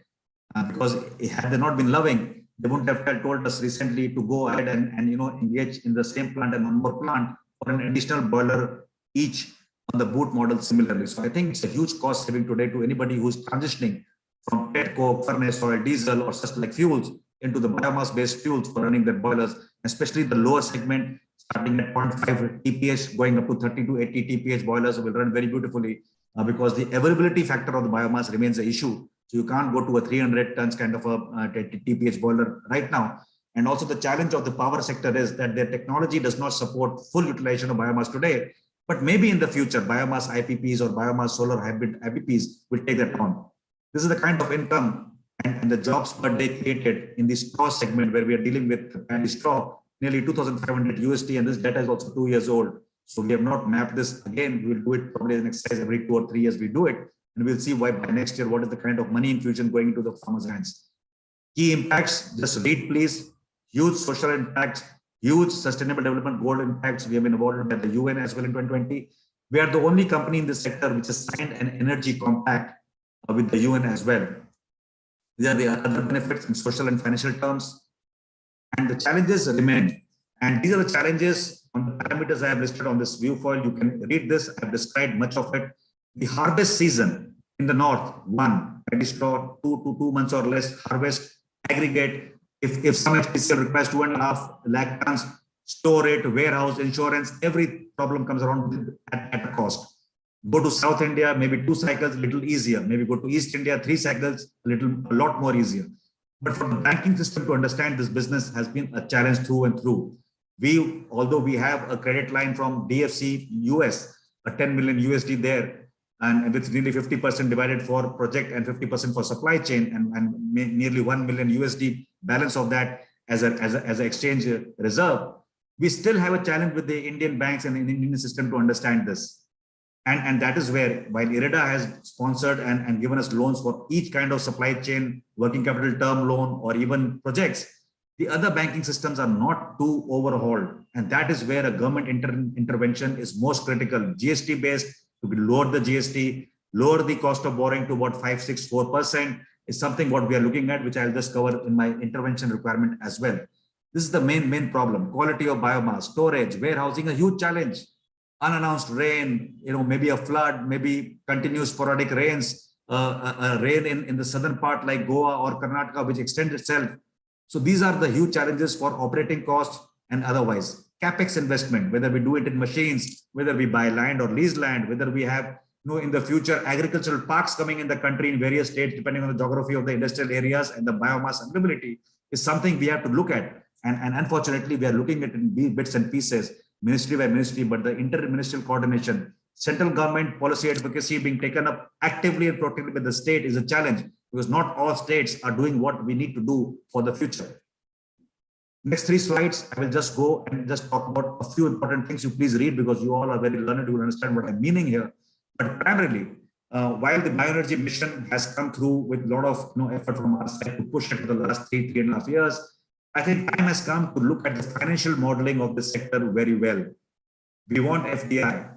because had they not been loving, they wouldn't have told us recently to go ahead and engage in the same plant and one more plant for an additional boiler each on the boot model similarly. So I think it's a huge cost saving today to anybody who's transitioning from petcoke, furnace oil, diesel or such like fuels into the biomass based fuels for running their boilers, especially the lower segment starting at 0.5 TPH going up to 30 to 80 TPH boilers will run very beautifully, because the availability factor of the biomass remains an issue. So you can't go to a 300 tons kind of a TPH boiler right now. And also the challenge of the power sector is that their technology does not support full utilization of biomass today, but maybe in the future, biomass IPPs or biomass solar hybrid IPPs will take that on. This is the kind of income and the jobs per day created in the straw segment where we are dealing with candy straw, nearly 2,500 USD, and this data is also 2 years old. So we have not mapped this again. We will do it probably as an exercise every 2 or 3 years we do it. And we'll see why by next year, what is the kind of money infusion going into the farmers' hands. Key impacts, just read please, huge social impacts, huge sustainable development goal impacts. We have been awarded by the UN as well in 2020. We are the only company in this sector which has signed an energy compact with the UN as well. These are the other benefits in social and financial terms. And the challenges remain. And these are the challenges on the parameters I have listed on this view foil. You can read this. I've described much of it. The harvest season in the north, 1, paddy straw, 2 to 2 months or less harvest, aggregate. If some FTCL requires 2.5 lakh tons, store it, warehouse, insurance, every problem comes around at a cost. Go to South India, maybe 2 cycles, a little easier. Maybe go to East India, 3 cycles, a lot more easier. But for the banking system to understand this business has been a challenge through and through. Although we have a credit line from DFC US, a 10 million USD there, and with nearly 50% divided for project and 50% for supply chain, and nearly 1 million USD balance of that as an exchange reserve, we still have a challenge with the Indian banks and the Indian system to understand this. And that is where, while IREDA has sponsored and given us loans for each kind of supply chain, working capital term loan, or even projects, the other banking systems are not too overhauled. And that is where a government intervention is most critical. GST based, to lower the GST, lower the cost of borrowing to about 5.64% is something what we are looking at, which I'll just cover in my intervention requirement as well. This is the main problem. Quality of biomass, storage, warehousing, a huge challenge. Unannounced rain, maybe a flood, maybe continuous sporadic rains, rain in the southern part like Goa or Karnataka, which extends itself. So these are the huge challenges for operating costs and otherwise. CapEx investment, whether we do it in machines, whether we buy land or lease land, whether we have in the future, agricultural parks coming in the country in various states, depending on the geography of the industrial areas and the biomass availability, is something we have to look at. And unfortunately, we are looking at it in bits and pieces, ministry by ministry, but the inter-ministerial coordination, central government policy advocacy being taken up actively and proactively by the state is a challenge, because not all states are doing what we need to do for the future. Next 3 slides, I will just go and just talk about a few important things. You please read, because you all are very learned, you will understand what I'm meaning here. But primarily, while the bioenergy mission has come through with a lot of effort from our side to push it for the last 3.5 years, I think time has come to look at the financial modeling of the sector very well. We want FDI,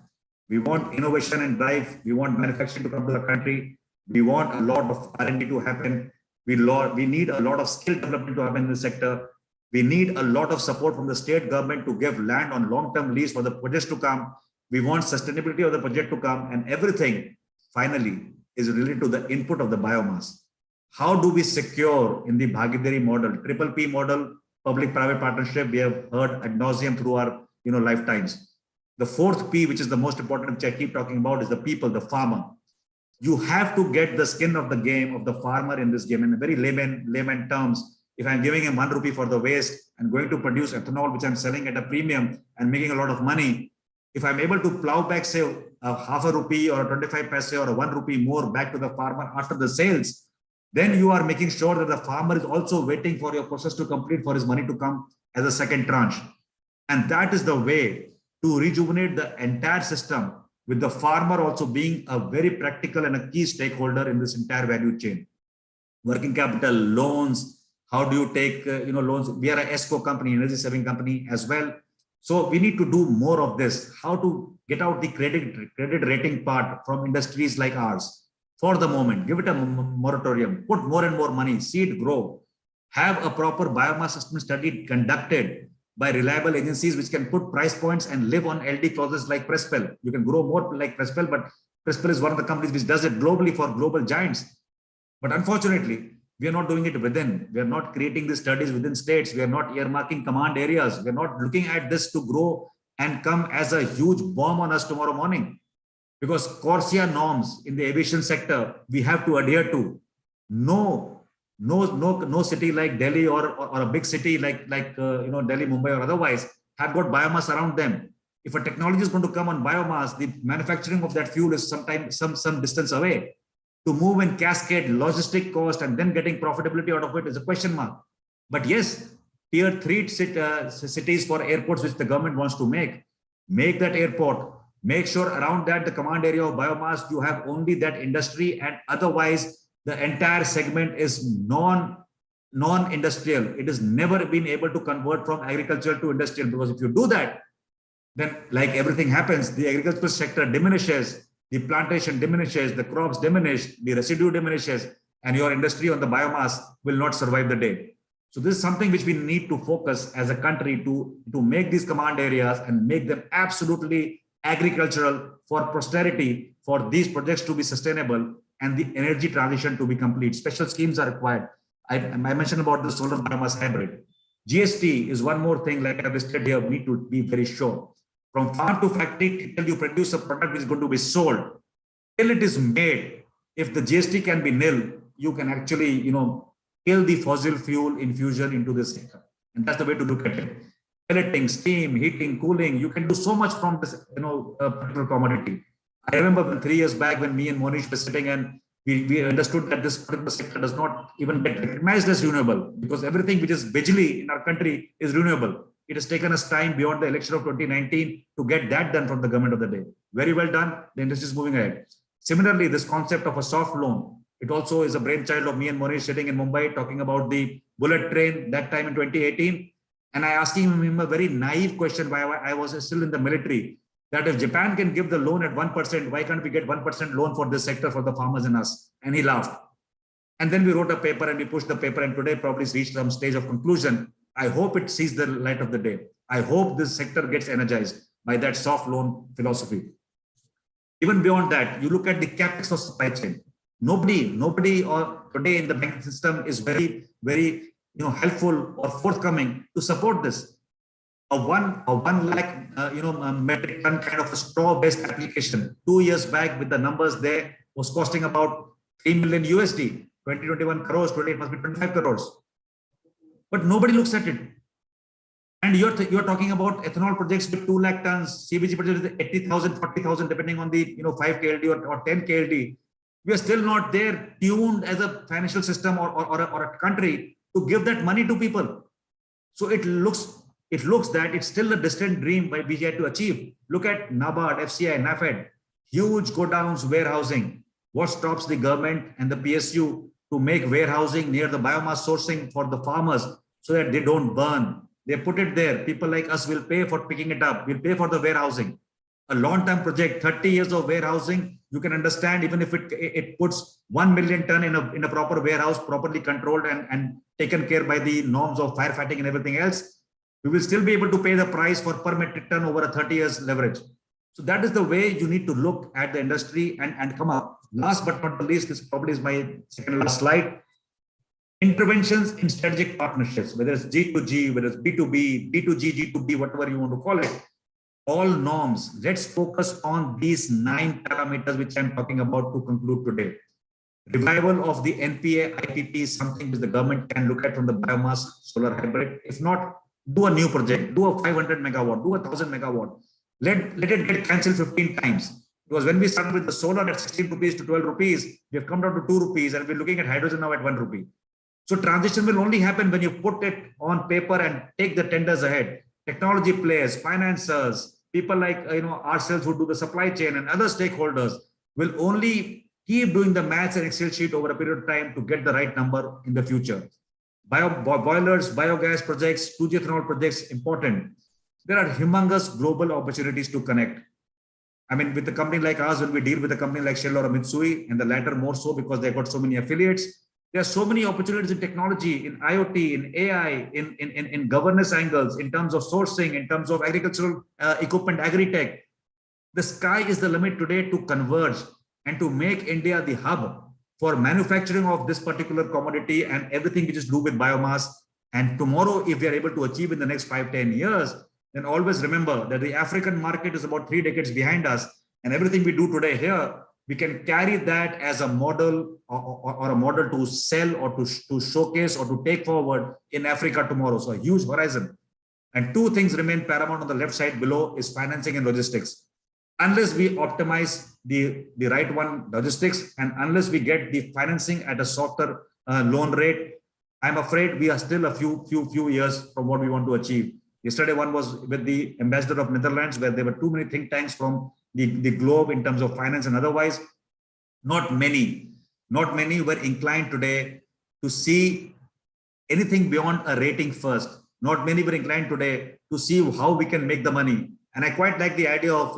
we want innovation and drive, we want manufacturing to come to the country, we want a lot of R&D to happen, we need a lot of skill development to happen in the sector. We need a lot of support from the state government to give land on long-term lease for the projects to come. We want sustainability of the project to come, and everything finally is related to the input of the biomass. How do we secure in the Bhagidari model, triple P model, public-private partnership, we have heard ad nauseum through our lifetimes. The 4th P, which is the most important, which I keep talking about, is the people, the farmer. You have to get the skin of the game of the farmer in this game. In a very layman terms, if I'm giving him 1 rupee for the waste and going to produce ethanol, which I'm selling at a premium and making a lot of money, if I'm able to plow back, say, a half a rupee or 25 paise or a 1 rupee more back to the farmer after the sales, then you are making sure that the farmer is also waiting for your process to complete for his money to come as a second tranche. And that is the way to rejuvenate the entire system, with the farmer also being a very practical and a key stakeholder in this entire value chain. Working capital, loans, how do you take loans? We are a ESCO company, energy saving company as well. So we need to do more of this. How to get out the credit rating part from industries like ours. For the moment, give it a moratorium, put more and more money, see it grow. Have a proper biomass assessment study conducted by reliable agencies which can put price points and live on LD clauses like Prespel. You can grow more like Prespel, but Prespel is one of the companies which does it globally for global giants. But unfortunately, we are not doing it within. We are not creating these studies within states. We are not earmarking command areas. We are not looking at this to grow and come as a huge bomb on us tomorrow morning. Because CORSIA norms in the aviation sector, we have to adhere to. No city like Delhi or a big city like Delhi, Mumbai or otherwise have got biomass around them. If a technology is going to come on biomass, the manufacturing of that fuel is sometimes some distance away. To move and cascade logistic cost and then getting profitability out of it is a question mark. But yes, tier 3 cities for airports which the government wants to make that airport, make sure around that the command area of biomass, you have only that industry, and otherwise the entire segment is non-industrial. It has never been able to convert from agricultural to industrial, because if you do that, then like everything happens, the agricultural sector diminishes, the plantation diminishes, the crops diminish, the residue diminishes, and your industry on the biomass will not survive the day. So this is something which we need to focus as a country to make these command areas and make them absolutely agricultural for posterity, for these projects to be sustainable and the energy transition to be complete. Special schemes are required. I mentioned about the solar biomass hybrid. GST is one more thing, like I listed here, we need to be very sure. From farm to factory, till you produce a product which is going to be sold, till it is made, if the GST can be nil, you can actually, kill the fossil fuel infusion into the sector. And that's the way to look at it. Pelleting, steam, heating, cooling, you can do so much from this, particular commodity. I remember 3 years back when me and Monish were sitting and we understood that this particular sector does not even get recognized as renewable, because everything which is Bijli in our country is renewable. It has taken us time beyond the election of 2019 to get that done from the government of the day. Very well done. The industry is moving ahead. Similarly, this concept of a soft loan, it also is a brainchild of me and Monish sitting in Mumbai talking about the bullet train that time in 2018. And I asked him a very naive question while I was still in the military, that if Japan can give the loan at 1%, why can't we get 1% loan for this sector for the farmers and us? And he laughed. And then we wrote a paper and we pushed the paper, and today probably it's reached some stage of conclusion. I hope it sees the light of the day. I hope this sector gets energized by that soft loan philosophy. Even beyond that, you look at the capex for supply chain. Nobody or today in the banking system is very, very helpful or forthcoming to support this. a 1 lakh, metric ton kind of a straw-based application 2 years back with the numbers there was costing about 3 million USD, 2021 crores, today it must be 25 crores. But nobody looks at it. And you're talking about ethanol projects with 2 lakh tons, CBG projects with 80,000, 40,000, depending on the 5 KLD or 10 KLD. We are still not there tuned as a financial system or a country to give that money to people. So it looks that it's still a distant dream by BGI to achieve. Look at NABARD, FCI, NAFED, huge godowns, warehousing. What stops the government and the PSU to make warehousing near the biomass sourcing for the farmers so that they don't burn? They put it there. People like us will pay for picking it up. We'll pay for the warehousing. A long-term project, 30 years of warehousing, you can understand, even if it puts 1 million ton in a proper warehouse, properly controlled and taken care by the norms of firefighting and everything else, we will still be able to pay the price for per metric ton over a 30 years leverage. So that is the way you need to look at the industry and come up. Last but not the least, this probably is my second last slide. Interventions in strategic partnerships, whether it's G2G, whether it's B2B, D2G, G2B, whatever you want to call it, all norms. Let's focus on these 9 parameters which I'm talking about to conclude today. Revival of the NPA IPP is something which the government can look at from the biomass solar hybrid. If not, do a new project, do a 500 megawatt, do a 1000 megawatt. Let it get cancelled 15 times. Because when we started with the solar at 16 rupees to 12 rupees, we have come down to 2 rupees and we're looking at hydrogen now at 1 rupee. So transition will only happen when you put it on paper and take the tenders ahead. Technology players, financiers, people like ourselves who do the supply chain and other stakeholders will only keep doing the maths and Excel sheet over a period of time to get the right number in the future. Boilers, biogas projects, 2G ethanol projects, important. There are humongous global opportunities to connect. I mean, with a company like ours, when we deal with a company like Shell or a Mitsui, and the latter more so because they've got so many affiliates, there are so many opportunities in technology, in IoT, in AI, in governance angles, in terms of sourcing, in terms of agricultural equipment, agri-tech. The sky is the limit today to converge and to make India the hub for manufacturing of this particular commodity and everything which is to do with biomass. And tomorrow, if we are able to achieve in the next 5-10 years, then always remember that the African market is about 3 decades behind us. And everything we do today here, we can carry that as a model or a model to sell or to showcase or to take forward in Africa tomorrow. So a huge horizon. And 2 things remain paramount on the left side below is financing and logistics. Unless we optimize the right one, logistics, and unless we get the financing at a softer loan rate, I'm afraid we are still a few years from what we want to achieve. Yesterday, one was with the ambassador of Netherlands, where there were too many think tanks from the globe in terms of finance and otherwise. Not many were inclined today to see anything beyond a rating first. Not many were inclined today to see how we can make the money. And I quite like the idea of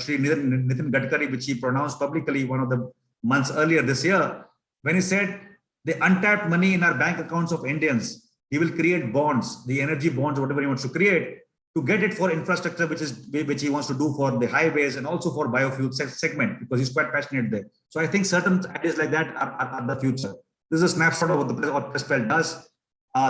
Shri Nitin Gadkari, which he pronounced publicly one of the months earlier this year, when he said the untapped money in our bank accounts of Indians, he will create bonds, the energy bonds, whatever he wants to create, to get it for infrastructure, which he wants to do for the highways and also for biofuel segment, because he's quite passionate there. So I think certain ideas like that are the future. This is a snapshot of what Prespel does.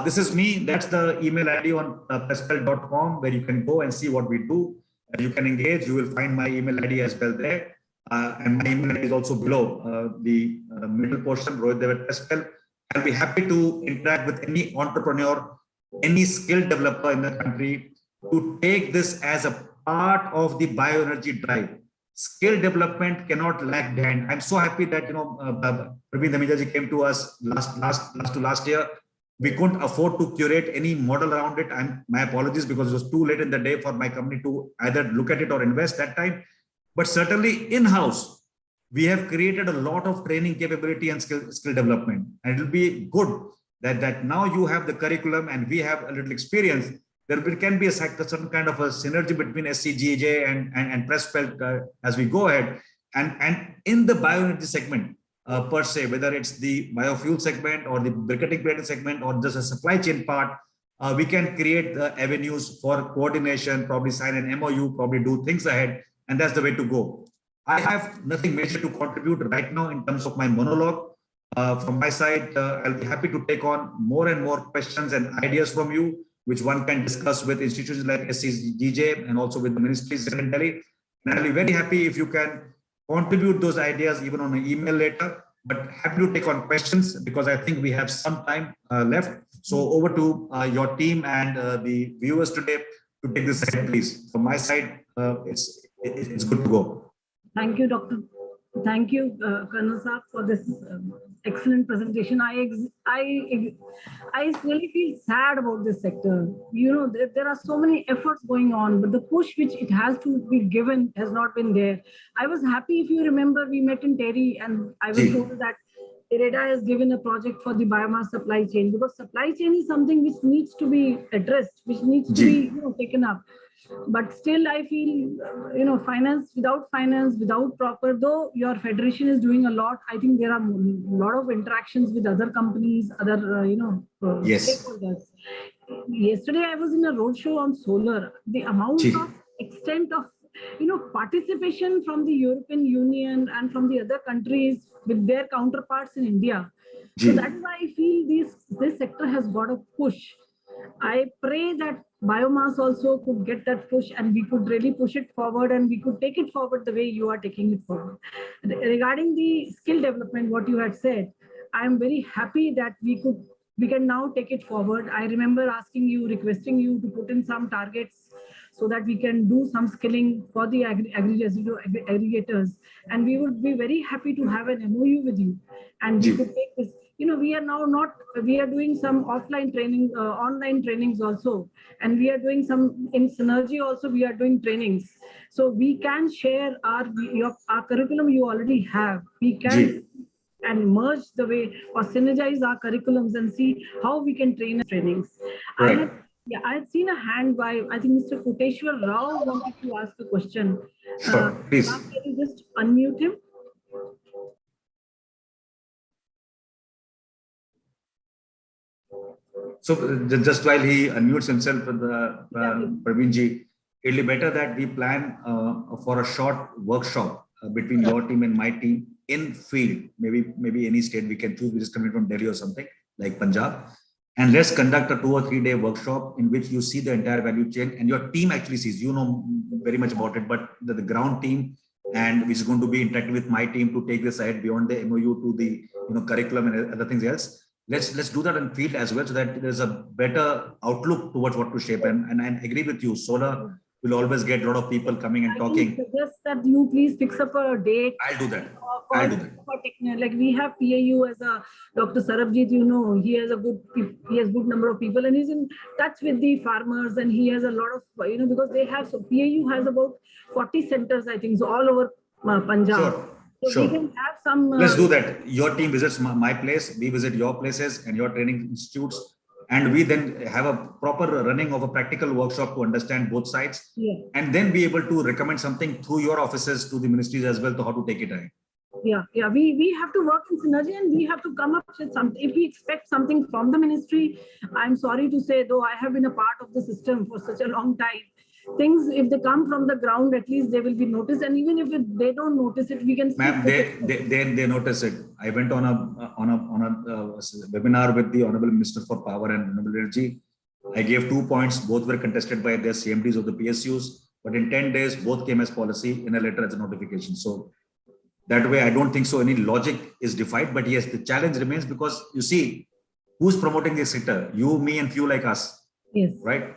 This is me. That's the email ID on prespel.com, where you can go and see what we do. You can engage. You will find my email ID as well there. And my email ID is also below the middle portion, Rohit Dev at Prespel. I'll be happy to interact with any entrepreneur, any skill developer in the country to take this as a part of the bioenergy drive. Skill development cannot lag behind. I'm so happy that Praveen Dhamija came to us last year. We couldn't afford to curate any model around it. My apologies, because it was too late in the day for my company to either look at it or invest that time. But certainly in-house, we have created a lot of training capability and skill development. And it will be good that now you have the curriculum and we have a little experience. There can be a certain kind of a synergy between SCGJ and Prespel as we go ahead. And in the bioenergy segment, per se, whether it's the biofuel segment or the briquetting segment or just a supply chain part, we can create the avenues for coordination, probably sign an MOU, probably do things ahead, and that's the way to go. I have nothing major to contribute right now in terms of my monologue. From my side, I'll be happy to take on more and more questions and ideas from you. which one can discuss with institutions like SCGJ and also with the ministries in Delhi. And I'll be very happy if you can contribute those ideas even on an email later, but happy to take on questions because I think we have some time left. So over to your team and the viewers today to take this ahead, please. From my side, it's good to go. Thank you, Doctor. Thank you, Colonel Saab, for this excellent presentation. I really feel sad about this sector. You know, there are so many efforts going on, but the push which it has to be given has not been there. I was happy, if you remember, we met in Terry and I was told that IREDA has given a project for the biomass supply chain, because supply chain is something which needs to be addressed, which needs to be taken up. But still, I feel, finance, without proper, though your federation is doing a lot, I think there are a lot of interactions with other companies, other, stakeholders. Yesterday, I was in a roadshow on solar. The amount of extent of, participation from the European Union and from the other countries with their counterparts in India. So that's why I feel this sector has got a push. I pray that biomass also could get that push and we could really push it forward and we could take it forward the way you are taking it forward. Regarding the skill development, what you had said, I am very happy that we can now take it forward. I remember asking you, requesting you to put in some targets so that we can do some skilling for the aggregators. And we would be very happy to have an MOU with you. And we could take this. We are now we are doing some offline training, online trainings also. And we are doing some, in Synergy also, we are doing trainings. So we can share our curriculum you already have. We can and merge the way or synergize our curriculums and see how we can train trainings. Right. I had seen a hand by, I think Mr. Koteshwar Rao wanted to ask a question. Sure, please. Can you just unmute him? So just while he unmutes himself, Praveenji, it'll be better that we plan for a short workshop between your team and my team in field. Maybe any state we can choose. We just coming from Delhi or something like Punjab. And let's conduct a 2 or 3 day workshop in which you see the entire value chain and your team actually sees, you know very much about it, but the ground team and which is going to be interacting with my team to take this ahead beyond the MOU to the curriculum and other things else. Let's do that in field as well so that there's a better outlook towards what to shape. And I agree with you, solar will always get a lot of people coming and talking. I suggest that you please fix up a date. I'll do that. Like we have PAU as a Dr. Sarabjit, he has good number of people and he's in touch with the farmers and he has a lot of, because they have, so PAU has about 40 centers, I think, so all over Punjab. So we can have some. Let's do that. Your team visits my place, we visit your places and your training institutes. And we then have a proper running of a practical workshop to understand both sides. And then be able to recommend something through your offices to the ministries as well to how to take it ahead. We have to work in synergy and we have to come up with something. If we expect something from the ministry, I'm sorry to say, though I have been a part of the system for such a long time, things, if they come from the ground, at least they will be noticed. And even if they don't notice it, we can. Ma'am, they notice it. I went on a webinar with the Honorable Minister for Power and Renewable Energy. I gave 2 points. Both were contested by their CMDs of the PSUs. But in 10 days, both came as policy in a letter as a notification. So that way, I don't think so any logic is defied. But yes, the challenge remains because you see, who's promoting this sector? You, me, and few like us. Yes. Right?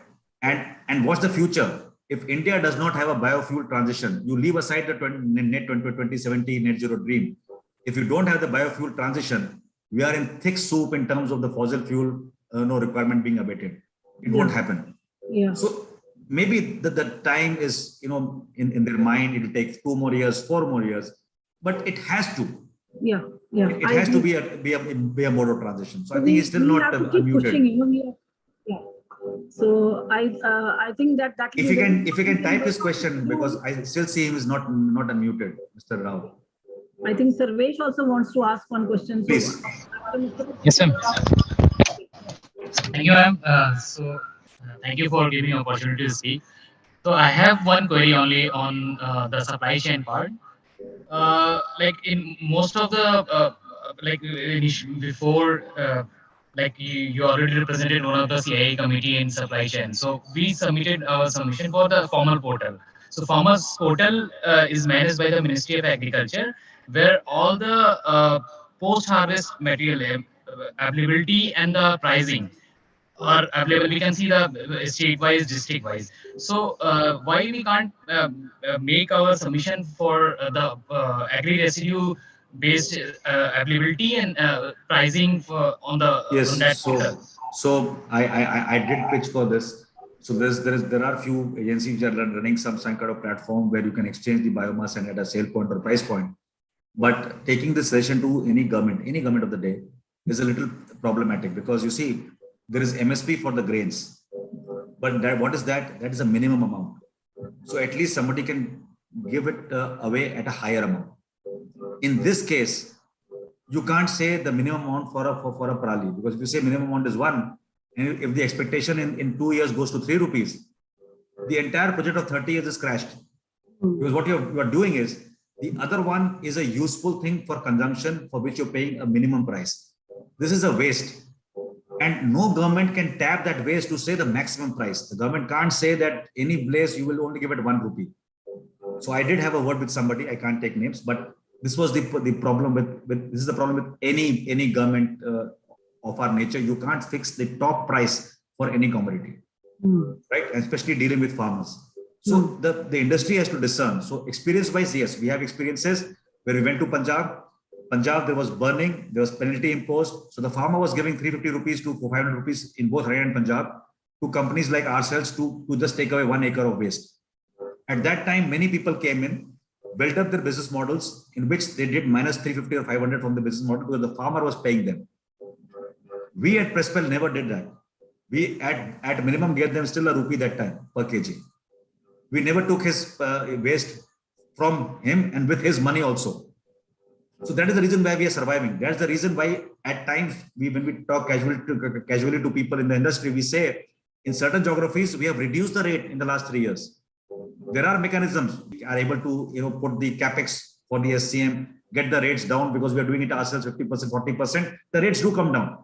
And what's the future? If India does not have a biofuel transition, you leave aside the 2070 net zero dream. If you don't have the biofuel transition, we are in thick soup in terms of the fossil fuel requirement being abated. It won't happen. So maybe the time is, in their mind, it will take 2 more years, 4 more years, but it has to. It has to be a mode of transition. So I think it's still not unmuted. So I think that if you can type his question, because I still see him is not unmuted, Mr. Rao. I think Sarvesh also wants to ask one question. Please. Yes, ma'am. Thank you, ma'am. Thank you for giving me opportunity to speak. So I have one query only on the supply chain part. Like in most of the before like you already represented one of the CII committee in supply chain. So we submitted our submission for the farmer portal. So farmers portal is managed by the Ministry of Agriculture, where all the post-harvest material availability and the pricing are available. We can see the state-wise, district-wise. So why we can't make our submission for the agri residue based availability and pricing for Yes. on that So portal? I did pitch for this. So there are few agencies that are running some kind of platform where you can exchange the biomass and at a sale point or price point. But taking this session to any government of the day is a little problematic, because you see there is MSP for the grains, but what is that? That is a minimum amount. So at least somebody can give it away at a higher amount. In this case, you can't say the minimum amount for a parali, because if you say minimum amount is 1, and if the expectation in 2 years goes to 3 rupees, the entire project of 30 years is crashed. Because what you are doing is, the other one is a useful thing for consumption for which you're paying a minimum price. This is a waste. And no government can tap that waste to say the maximum price. The government can't say that any place you will only give it 1 rupee. So I did have a word with somebody, I can't take names, but this was the problem with this is the problem with any government of our nature. You can't fix the top price for any commodity, right? And especially dealing with farmers. So the industry has to discern. So experience wise, yes, we have experiences where we went to Punjab. There was burning, there was penalty imposed. So the farmer was giving 350 rupees to 500 rupees in both Haryana and Punjab to companies like ourselves to just take away 1 acre of waste. At that time, many people came in, built up their business models in which they did minus 350 or 500 from the business model because the farmer was paying them. We at Prespel never did that. We at minimum gave them still a rupee that time per kg. We never took his waste from him and with his money also. So that is the reason why we are surviving. That's the reason why at times when we talk casually to people in the industry, we say in certain geographies, we have reduced the rate in the last 3 years. There are mechanisms we are able to put the capex for the SCM, get the rates down because we are doing it ourselves 50%, 40%. The rates do come down.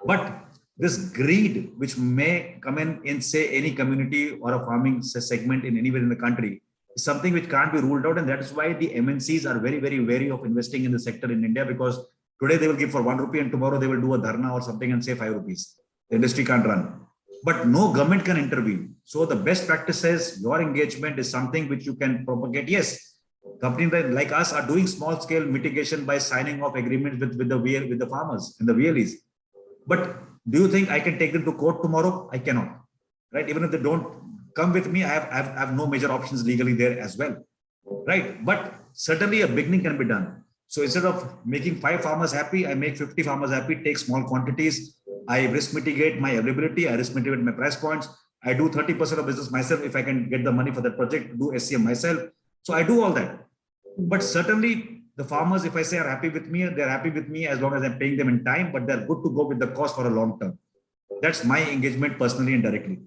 But this greed, which may come in say any community or a farming segment in anywhere in the country, is something which can't be ruled out. And that is why the MNCs are very, very wary of investing in the sector in India, because today they will give for 1 rupee and tomorrow they will do a dharna or something and say 5 rupees. The industry can't run. But no government can intervene. So the best practice is your engagement is something which you can propagate. Yes, companies like us are doing small scale mitigation by signing off agreements with the farmers and the VLEs. But do you think I can take them to court tomorrow? I cannot, right? Even if they don't come with me, I have no major options legally there as well, right? But certainly a beginning can be done. So instead of making 5 farmers happy, I make 50 farmers happy, take small quantities. I risk mitigate my availability. I risk mitigate my price points. I do 30% of business myself if I can get the money for that project, do SCM myself. So I do all that. But certainly the farmers, if I say are happy with me, they're happy with me as long as I'm paying them in time, but they're good to go with the cost for a long term. That's my engagement personally and directly.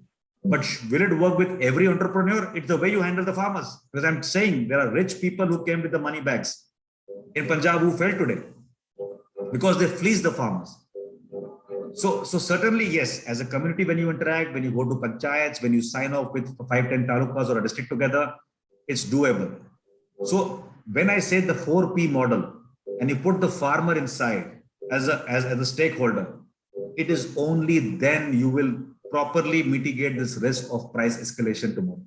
But will it work with every entrepreneur? It's the way you handle the farmers. Because I'm saying there are rich people who came with the money bags in Punjab who fell today because they fleeced the farmers. So certainly, yes, as a community, when you interact, when you go to panchayats, when you sign off with 5-10 talukas or a district together, it's doable. So when I say the 4P model and you put the farmer inside as a stakeholder, it is only then you will properly mitigate this risk of price escalation tomorrow,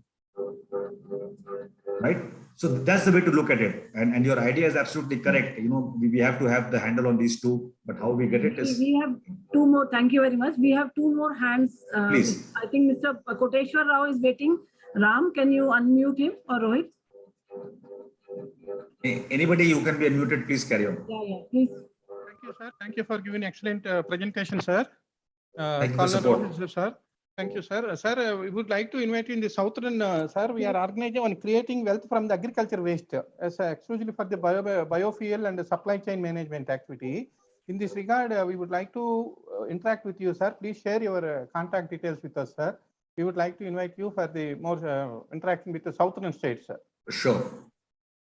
right? So that's the way to look at it. And your idea is absolutely correct. We have to have the handle on these two, but how we get it is... We have 2 more. Thank you very much. We have 2 more hands. Please. I think Mr. Koteshwar Rao is waiting. Ram, can you unmute him, or Rohit? Anybody who can be unmuted, please carry on. Yeah, please. Thank you, sir. Thank you for giving excellent presentation, sir. Thank you for support. Sir. Thank you, sir. Sir, we would like to invite you in the southern, sir. We are organizing on creating wealth from the agriculture waste as exclusively for the biofuel and the supply chain management activity. In this regard, we would like to interact with you, sir. Please share your contact details with us, sir. We would like to invite you for the more interaction with the southern states, sir. Sure.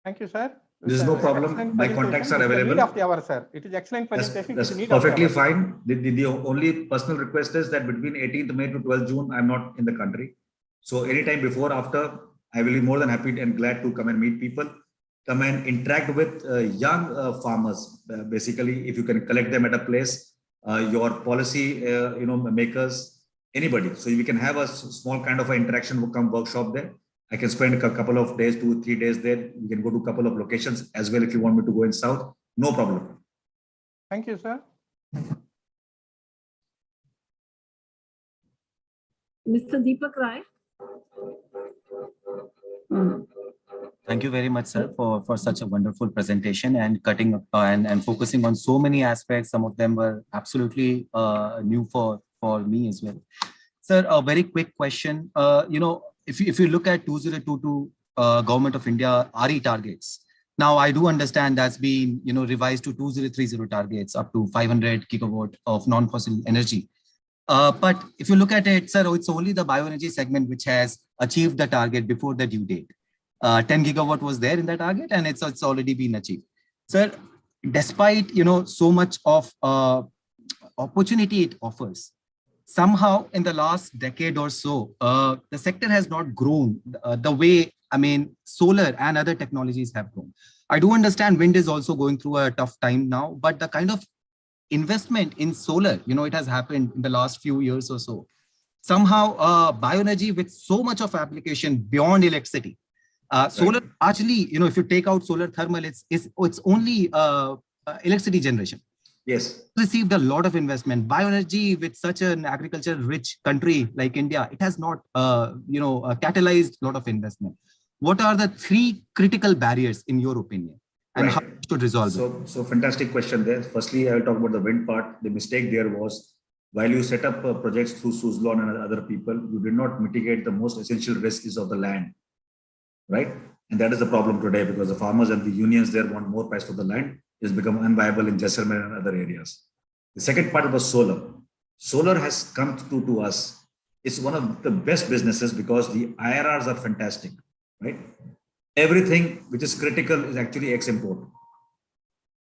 Thank you, sir. This is no problem. My contacts are available. Of the hour, sir. It is excellent presentation. That's perfectly fine. The only personal request is that between 18th May to 12th June, I'm not in the country. So anytime before, after, I will be more than happy and glad to come and meet people, come and interact with young farmers. Basically, if you can collect them at a place, your policy, makers, anybody. So we can have a small kind of an interaction workshop there. I can spend a couple of days, 2-3 days there. We can go to a couple of locations as well if you want me to go in south. No problem. Thank you, sir. Mr. Deepak Rai. Thank you very much, sir, for such a wonderful presentation and cutting and focusing on so many aspects. Some of them were absolutely new for me as well. Sir, a very quick question. If you look at 2022 Government of India RE targets, now I do understand that's been revised to 2030 targets up to 500 gigawatt of non-fossil energy. But if you look at it, sir, it's only the bioenergy segment which has achieved the target before the due date. 10 gigawatt was there in the target, and it's already been achieved. Sir, despite so much of opportunity it offers, somehow in the last decade or so, the sector has not grown the way, solar and other technologies have grown. I do understand wind is also going through a tough time now, but the kind of investment in solar, it has happened in the last few years or so. Somehow bioenergy with so much of application beyond electricity, solar actually, if you take out solar thermal, it's only electricity generation. Yes. Received a lot of investment. Bioenergy with such an agriculture rich country like India, it has not, catalyzed a lot of investment. What are the 3 critical barriers in your opinion, and how to resolve it? So fantastic question there. Firstly, I will talk about the wind part. The mistake there was while you set up projects through Suzlon and other people, you did not mitigate the most essential risks of the land, right? And that is the problem today because the farmers and the unions there want more price for the land. It's become unviable in Jaisalmer and other areas. The second part was solar. Solar has come to us. It's one of the best businesses because the IRRs are fantastic, right? Everything which is critical is actually ex-import.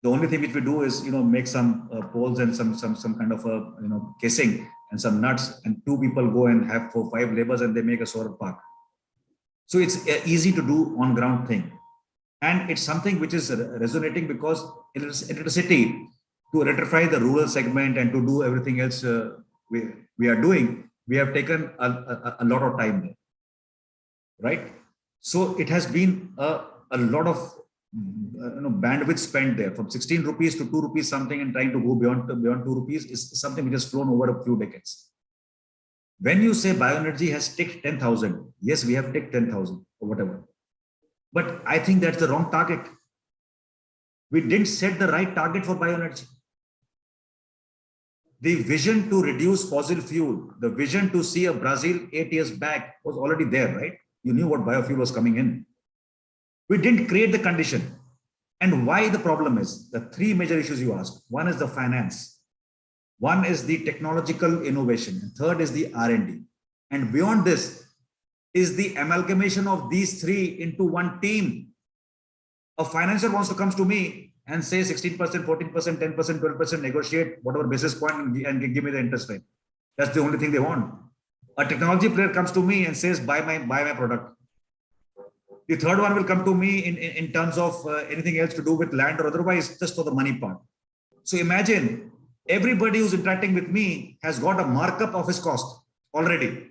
The only thing which we do is, make some poles and some kind of a, casing and some nuts, and 2 people go and have 4-5 labors and they make a solar park. So it's easy to do on ground thing. And it's something which is resonating because electricity to electrify the rural segment and to do everything else we are doing, we have taken a lot of time there, right? So it has been a lot of bandwidth spent there from 16 rupees to 2 rupees something, and trying to go beyond 2 rupees is something which has flown over a few decades. When you say bioenergy has ticked 10,000, yes, we have ticked 10,000 or whatever. But I think that's the wrong target. We didn't set the right target for bioenergy. The vision to reduce fossil fuel, the vision to see a Brazil 8 years back was already there, right? You knew what biofuel was coming in. We didn't create the condition. And why the problem is, the 3 major issues you asked. One is the finance. One is the technological innovation. And third is the R&D. And beyond this, is the amalgamation of these 3 into one team. A financier wants to come to me and say 16%, 14%, 10%, 12%, negotiate whatever basis point and give me the interest rate. That's the only thing they want. A technology player comes to me and says, buy my product. The third one will come to me in terms of anything else to do with land or otherwise, just for the money part. So imagine everybody who's interacting with me has got a markup of his cost already.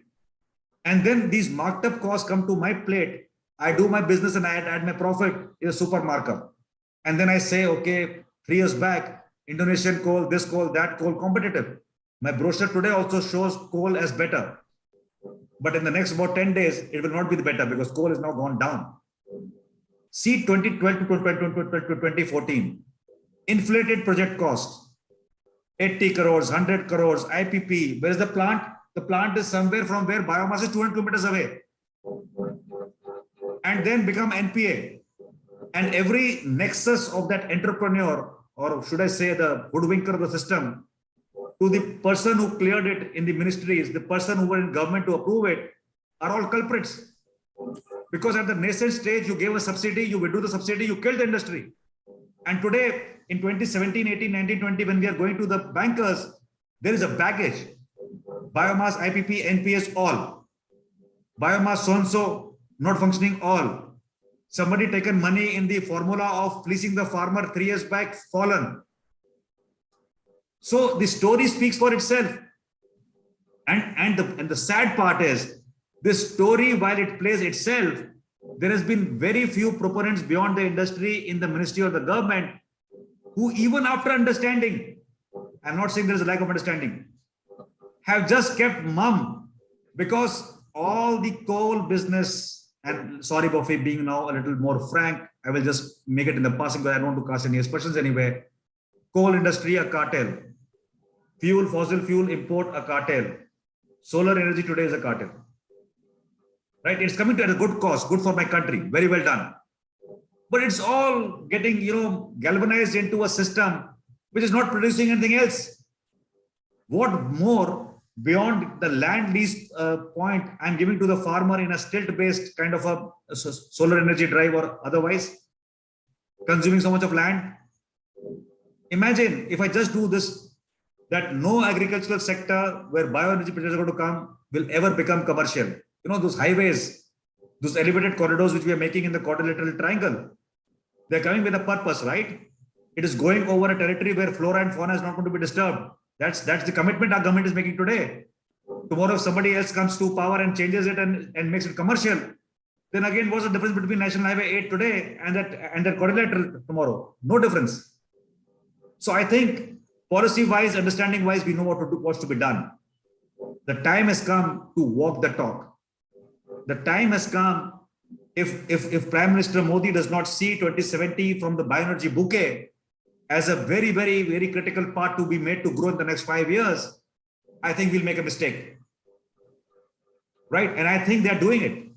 And then these marked up costs come to my plate. I do my business and I add my profit is a super markup. And then I say, okay, 3 years back, Indonesian coal, this coal, that coal, competitive. My brochure today also shows coal as better. But in the next about 10 days, it will not be the better because coal is now gone down. See 2012 to 2014, inflated project costs, 80 crores, 100 crores, IPP. Where is the plant? The plant is somewhere from where biomass is 200 kilometers away. And then become NPA. And every nexus of that entrepreneur, or should I say the hoodwinker of the system, to the person who cleared it in the ministries, the person who were in government to approve it, are all culprits. Because at the nascent stage, you gave a subsidy, you withdrew the subsidy, you killed the industry. And today, in 2017, 18, 19, 20, when we are going to the bankers, there is a baggage. Biomass, IPP, NPS, all. Biomass so-and-so, not functioning, all. Somebody taken money in the formula of fleecing the farmer 3 years back, fallen. So the story speaks for itself. And the sad part is, this story, while it plays itself, there has been very few proponents beyond the industry in the ministry or the government who, even after understanding, I'm not saying there's a lack of understanding, have just kept mum, because all the coal business, and sorry for being now a little more frank, I will just make it in the passing because I don't want to cast any aspersions anyway. Coal industry, a cartel. Fossil fuel import, a cartel. Solar energy today is a cartel. Right? It's coming to at a good cost, good for my country. Very well done. But it's all getting, galvanized into a system which is not producing anything else. What more beyond the land lease point I'm giving to the farmer in a stilt-based kind of a solar energy drive or otherwise, consuming so much of land? Imagine if I just do this, that no agricultural sector where bioenergy projects are going to come will ever become commercial. Those highways, those elevated corridors which we are making in the quadrilateral triangle, they're coming with a purpose, right? It is going over a territory where flora and fauna is not going to be disturbed. That's the commitment our government is making today. Tomorrow, if somebody else comes to power and changes it and makes it commercial, then again, what's the difference between National Highway 8 today and that quadrilateral tomorrow? No difference. So I think policy-wise, understanding-wise, we know what's to be done. The time has come to walk the talk. The time has come, if Prime Minister Modi does not see 2070 from the bioenergy bouquet as a very, very, very critical part to be made to grow in the next 5 years, I think we'll make a mistake. Right? And I think they're doing it.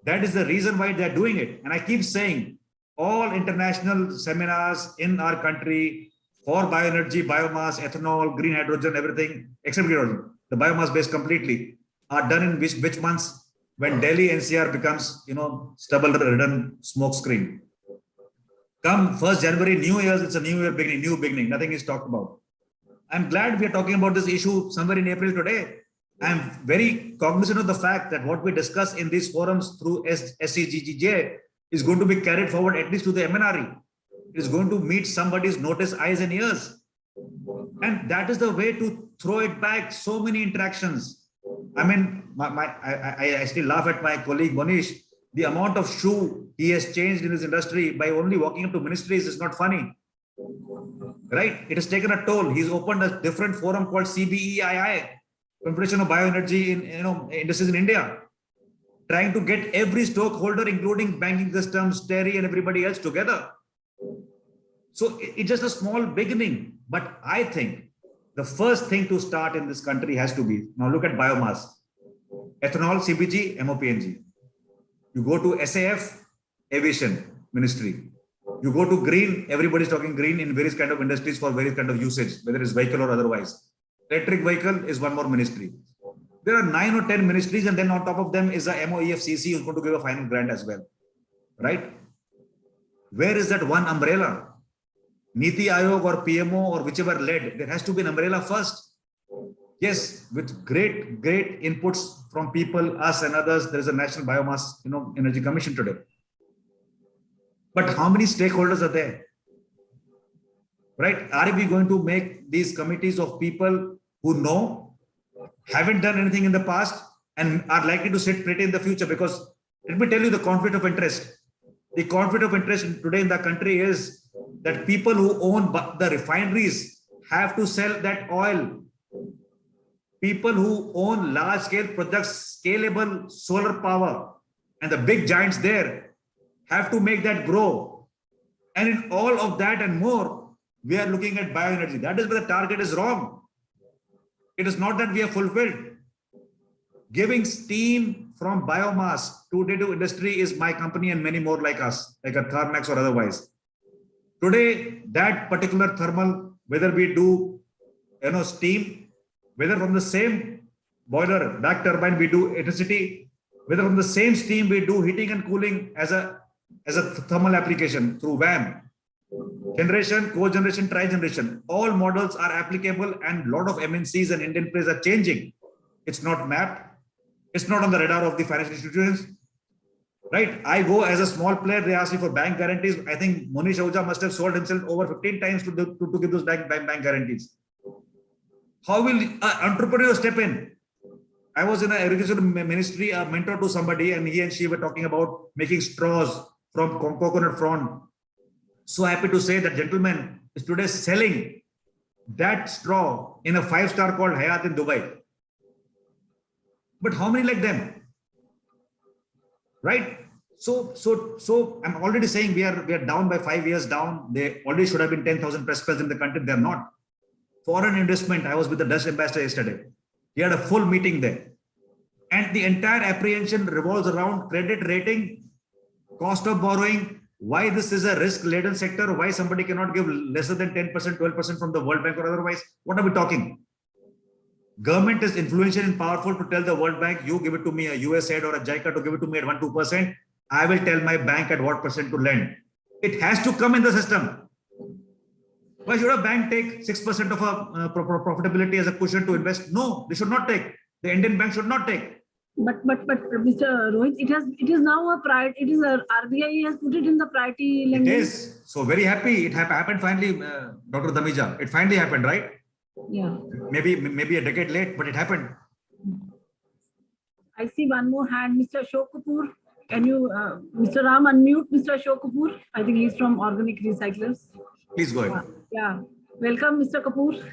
That is the reason why they're doing it. And I keep saying, all international seminars in our country for bioenergy, biomass, ethanol, green hydrogen, everything, except green hydrogen, the biomass based completely, are done in which months? When Delhi NCR becomes, stubble-ridden smoke screen. Come 1st January, New Year's, it's a new beginning, nothing is talked about. I'm glad we are talking about this issue somewhere in April today. I'm very cognizant of the fact that what we discuss in these forums through SCGGJ is going to be carried forward at least to the MNRE. It is going to meet somebody's notice, eyes and ears. And that is the way to throw it back. So many interactions. I mean, I still laugh at my colleague Monish. The amount of shoe he has changed in his industry by only walking up to ministries is not funny. Right? It has taken a toll. He's opened a different forum called CBEII, Confederation of Bioenergy in Industries in India, trying to get every stakeholder, including banking systems, TERI and everybody else together. So it's just a small beginning. But I think the first thing to start in this country has to be, now look at biomass, ethanol, CBG, MOPNG. You go to SAF, aviation ministry. You go to green, everybody's talking green in various kind of industries for various kind of usage, whether it's vehicle or otherwise. Electric vehicle is one more ministry. There are 9 or 10 ministries, and then on top of them is a MOEFCC who's going to give a final grant as well, right? Where is that one umbrella? Niti Aayog or PMO or whichever led, there has to be an umbrella first. Yes, with great inputs from people, us and others, there is a National Biomass Energy Commission today. But how many stakeholders are there? Right? Are we going to make these committees of people who know, haven't done anything in the past, and are likely to sit pretty in the future? Because let me tell you the conflict of interest. The conflict of interest today in the country is that people who own the refineries have to sell that oil. People who own large-scale projects, scalable solar power, and the big giants there have to make that grow. And in all of that and more, we are looking at bioenergy. That is where the target is wrong. It is not that we are fulfilled. Giving steam from biomass to industry is my company and many more like us, like a Thermax or otherwise. Today, that particular thermal, whether we do steam, whether from the same boiler, back turbine, we do electricity, Whether from the same steam we do heating and cooling as a thermal application through VAM, generation, co-generation, tri-generation, all models are applicable, and a lot of MNCs and Indian players are changing. It's not mapped. It's not on the radar of the financial institutions. Right? I go as a small player, they ask me for bank guarantees. I think Monish Ahuja must have sold himself over 15 times to give those bank guarantees. How will an entrepreneur step in? I was in an agriculture ministry, a mentor to somebody, and he and she were talking about making straws from coconut frond. So happy to say that gentleman is today selling that straw in a 5-star called Hyatt in Dubai. But how many like them? Right? So I'm already saying we are down by 5 years down. They already should have been 10,000 press in the country. They're not. Foreign investment. I was with the Dutch ambassador yesterday. He had a full meeting there. And the entire apprehension revolves around credit rating, cost of borrowing, why this is a risk-laden sector, why somebody cannot give lesser than 10%, 12% from the World Bank or otherwise. What are we talking? Government is influential and powerful to tell the World Bank, you give it to me, a USAID or a JICA to give it to me at 1-2%. I will tell my bank at what percent to lend. It has to come in the system. Why should a bank take 6% of a profitability as a cushion to invest? No, they should not take. The Indian bank should not take. But Mr. Rohit, it is now a priority. It is RBI has put it in the priority lending. It is. So very happy. It happened finally, Dr. Damija. It finally happened, right? Yeah. Maybe a decade late, but it happened. I see one more hand, Mr. Ashok Kapoor. Can you, Mr. Ram, unmute Mr. Ashok Kapoor? I think he's from Organic Recyclers. Please go ahead. Yeah. Welcome, Mr. Kapoor.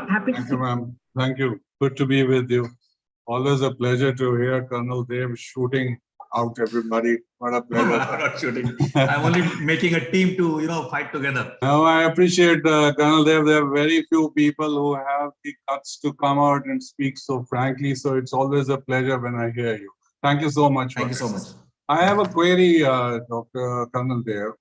Happy to Thank see you, ma'am. Thank you. Good to be with you. Always a pleasure to hear Colonel Dev shooting out everybody. What a pleasure. I'm not shooting. I'm only making a team to, fight together. Now, I appreciate Colonel Dev. There are very few people who have the guts to come out and speak so frankly. So it's always a pleasure when I hear you. Thank you so much. Thank you so much. I have a query, Dr. Colonel Dev.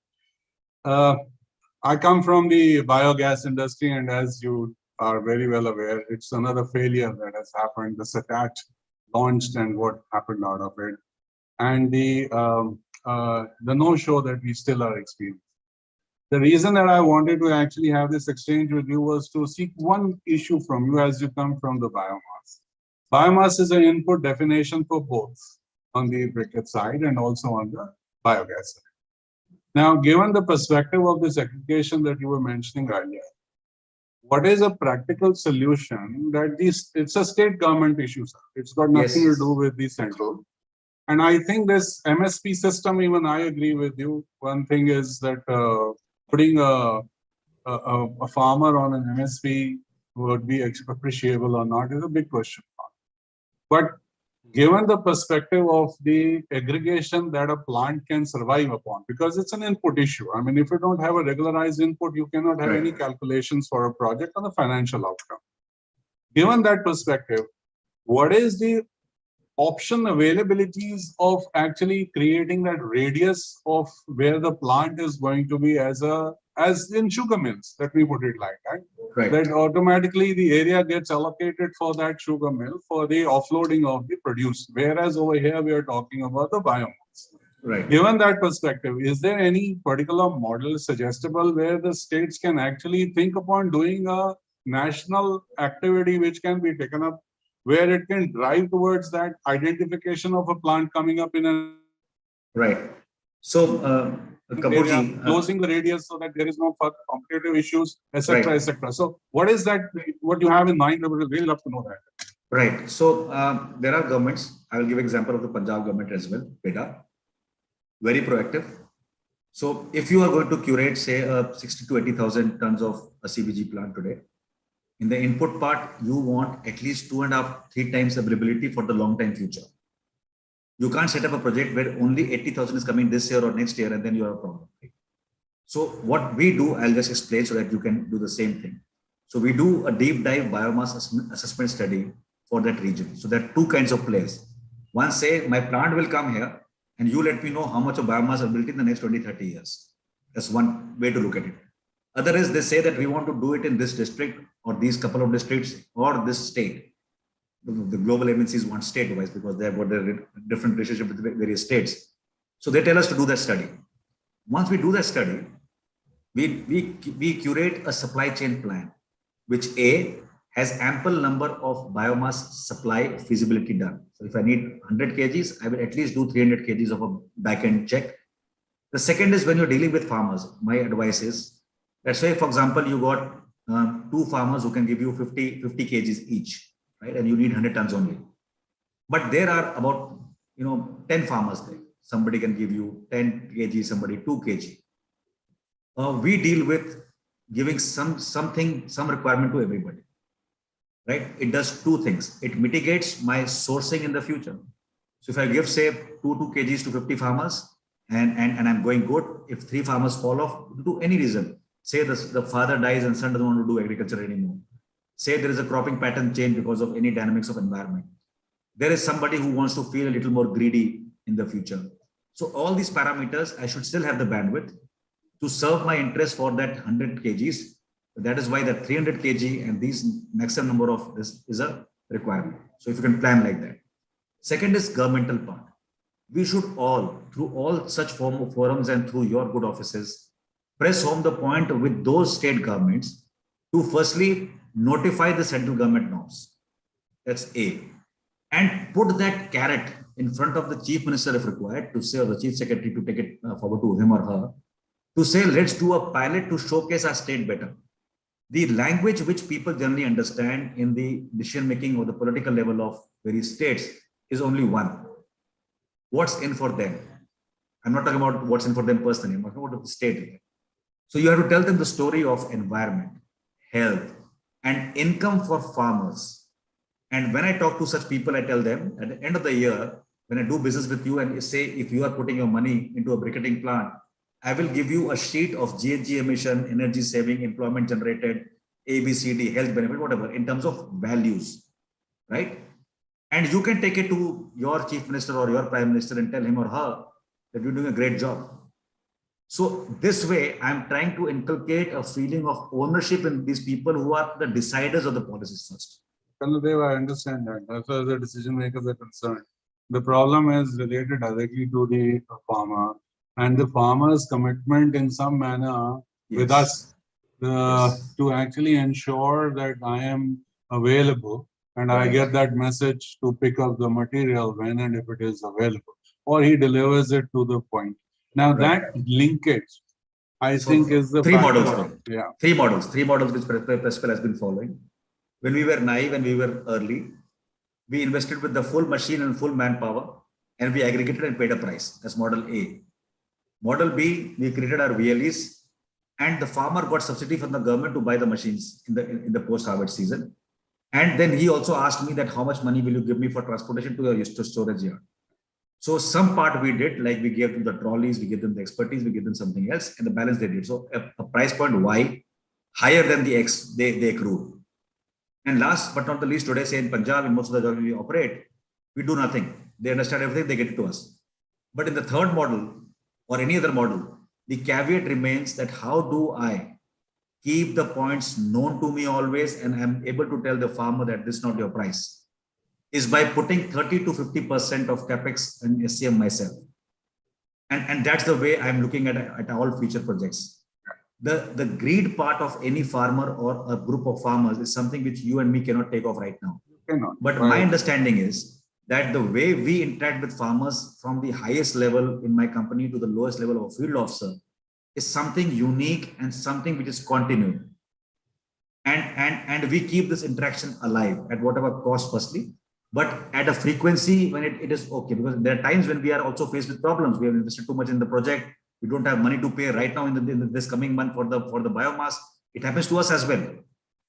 I come from the biogas industry, and as you are very well aware, it's another failure that has happened. The SATAT launched and what happened out of it, and the no-show that we still are experiencing. The reason that I wanted to actually have this exchange with you was to seek one issue from you as you come from the biomass. Biomass is an input definition for both on the briquette side and also on the biogas side. Now, given the perspective of this aggregation that you were mentioning earlier, what is a practical solution that it's a state government issue, sir. It's got nothing to do with the central. And I think this MSP system, even I agree with you. One thing is that putting a farmer on an MSP would be appreciable or not is a big question. But given the perspective of the aggregation that a plant can survive upon, because it's an input issue. I mean, if you don't have a regularized input, you cannot have any calculations for a project on the financial outcome. Given that perspective, what is the option availabilities of actually creating that radius of where the plant is going to be as in sugar mills, let me put it like that. Right. That automatically the area gets allocated for that sugar mill for the offloading of the produce. Whereas over here we are talking about the biomass. Right. Given that perspective, is there any particular model suggestible where the states can actually think upon doing a national activity which can be taken up, where it can drive towards that identification of a plant coming up in a right? So, Kapoorji, closing the radius so that there is no further competitive issues, etc., right. etc. So, what is that? What you have in mind? I would really love to know that. Right. So, there are governments. I will give example of the Punjab government as well. PEDA, very proactive. So, if you are going to curate, say, 60 to 80,000 tons of a CBG plant today, in the input part, you want at least 2.5-3 times availability for the long time future. You can't set up a project where only 80,000 is coming this year or next year and then you have a problem. So what we do, I'll just explain so that you can do the same thing. So we do a deep dive biomass assessment study for that region. So there are two kinds of players. One say, my plant will come here and you let me know how much of biomass availability in the next 20-30 years. That's one way to look at it. Other is they say that we want to do it in this district or these couple of districts or this state. the global MNCs want state-wise because they have got a different relationship with various states. So they tell us to do that study. Once we do that study, we curate a supply chain plan, which A, has ample number of biomass supply feasibility done. So if I need 100 kgs, I will at least do 300 kgs of a back-end check. The second is when you're dealing with farmers, my advice is, let's say, for example, you got two farmers who can give you 50 kgs each, right? And you need 100 tons only. But there are about 10 farmers there. Somebody can give you 10 kg, somebody 2 kg. We deal with giving some requirement to everybody, right? It does two things. It mitigates my sourcing in the future. So if I give, say, 2 kgs to 50 farmers and I'm going good, if 3 farmers fall off due to any reason, say the father dies and son doesn't want to do agriculture anymore. Say there is a cropping pattern change because of any dynamics of environment. There is somebody who wants to feel a little more greedy in the future. So all these parameters, I should still have the bandwidth to serve my interest for that 100 kgs. That is why that 300 kg and these maximum number of this is a requirement. So if you can plan like that. Second is governmental part. We should all, through all such forums and through your good offices, press home the point with those state governments to firstly notify the central government norms. That's A. And put that carrot in front of the chief minister if required to say, or the chief secretary to take it forward to him or her, to say, let's do a pilot to showcase our state better. The language which people generally understand in the decision making or the political level of various states is only one. What's in for them? I'm not talking about what's in for them personally, I'm talking about the state. So you have to tell them the story of environment, health, and income for farmers. And when I talk to such people, I tell them at the end of the year, when I do business with you and say, if you are putting your money into a briquetting plant, I will give you a sheet of GHG emission, energy saving, employment generated, ABCD, health benefit, whatever, in terms of values, right? And you can take it to your chief minister or your prime minister and tell him or her that you're doing a great job. So this way, I'm trying to inculcate a feeling of ownership in these people who are the deciders of the policies first. Kannadev, I understand that. As far as the decision makers are concerned, the problem is related directly to the farmer and the farmer's commitment in some manner with us to actually ensure that I am available and I get that message to pick up the material when and if it is available, or he delivers it to the point. Now that linkage, I think, is the three models. Yeah, three models which Prespel has been following. When we were naive and we were early, we invested with the full machine and full manpower, and we aggregated and paid a price. That's model A. Model B, we created our VLEs, and the farmer got subsidy from the government to buy the machines in the post-harvest season. And then he also asked me that how much money will you give me for transportation to your storage yard. So some part we did, like we gave them the trolleys, we gave them the expertise, we gave them something else, and the balance they did. So a price point Y higher than the X they accrued. And last but not the least, today, say in Punjab, in most of the geography we operate, we do nothing. They understand everything, they get it to us. But in the third model or any other model, the caveat remains that how do I keep the points known to me always and I'm able to tell the farmer that this is not your price, is by putting 30 to 50% of capex and SCM myself. And that's the way I'm looking at all future projects. The greed part of any farmer or a group of farmers is something which you and me cannot take off right now. But my understanding is that the way we interact with farmers from the highest level in my company to the lowest level of a field officer is something unique and something which is continuing. And we keep this interaction alive at whatever cost firstly, but at a frequency when it is okay, because there are times when we are also faced with problems. We have invested too much in the project. We don't have money to pay right now in this coming month for the biomass. It happens to us as well.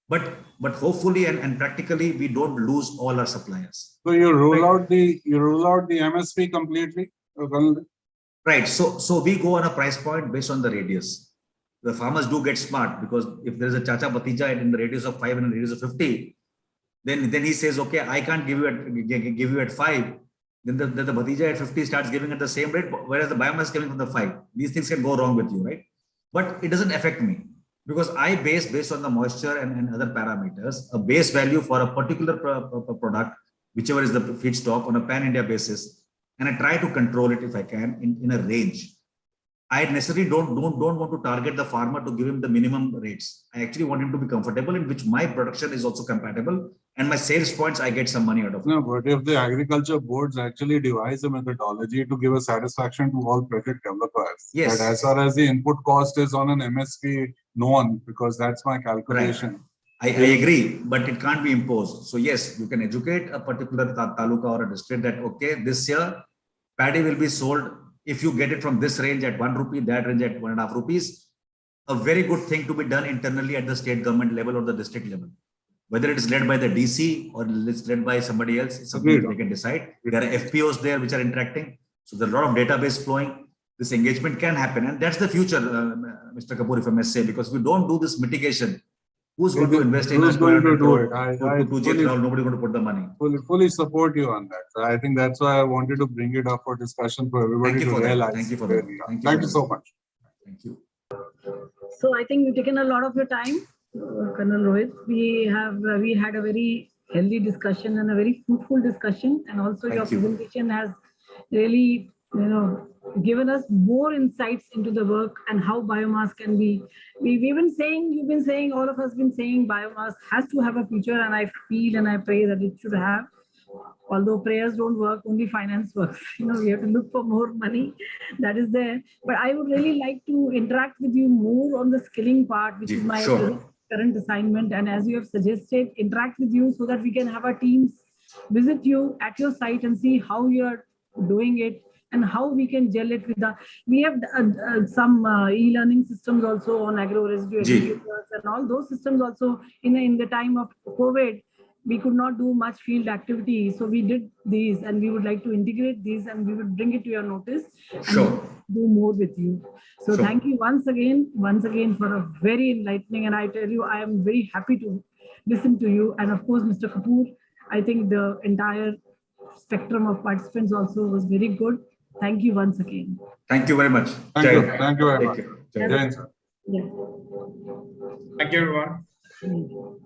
But hopefully and practically we don't lose all our suppliers. So you rule out the MSP completely? Right. So we go on a price point based on the radius. The farmers do get smart, because if there is a Chacha Bhatija in the radius of 5 and in the radius of 50, then he says, okay, I can't give you at 5. Then the Bhatija at 50 starts giving at the same rate, whereas the biomass is coming from the 5. These things can go wrong with you, right? But it doesn't affect me, because I based on the moisture and other parameters, a base value for a particular product whichever is the feedstock on a pan-India basis, and I try to control it if I can in a range. I necessarily don't want to target the farmer to give him the minimum rates. I actually want him to be comfortable in which my production is also compatible, and my sales points, I get some money out of it. No, but if the agriculture boards actually devise a methodology to give a satisfaction to all project developers, Yes. that as far as the input cost is on an MSP known, because that's my calculation. I agree, but it can't be imposed. So yes, you can educate a particular taluka or a district that, okay, this year paddy will be sold. If you get it from this range at 1 rupee, that range at 1.5 rupees, a very good thing to be done internally at the state government level or the district level. Whether it is led by the DC or it's led by somebody else, it's something they can decide. There are FPOs there which are interacting. So there's a lot of database flowing. This engagement can happen. And that's the future, Mr. Kapoor, if I may say, because if we don't do this mitigation, who's going to invest in Who's going to do it? Nobody's going to put the money. Fully support you on that. So I think that's why I wanted to bring it up for discussion for everybody to realize. Thank you for that. Thank you so much. Thank you. So I think we've taken a lot of your time, Colonel Rohit. We had a very healthy discussion and a very fruitful discussion, and also your presentation has really, given us more insights into the work and how biomass can be. You've been saying, all of us been saying biomass has to have a future, and I feel and I pray that it should have. Although prayers don't work, only finance works. We have to look for more money that is there. But I would really like to interact with you more on the skilling part, which is my current assignment. And as you have suggested, interact with you so that we can have our teams visit you at your site and see how you're doing it and how we can gel it with we have some e-learning systems also on agro-residue educators, and all those systems also in the time of COVID, we could not do much field activity. So we did these, and we would like to integrate these, and we would bring it to your notice and do more with you. So thank you once again for a very enlightening, and I tell you, I am very happy to listen to you. And of course, Mr. Kapoor, I think the entire spectrum of participants also was very good. Thank you once again. Thank you very much. Thank you very much. Yeah. Thank you, everyone. Thank you.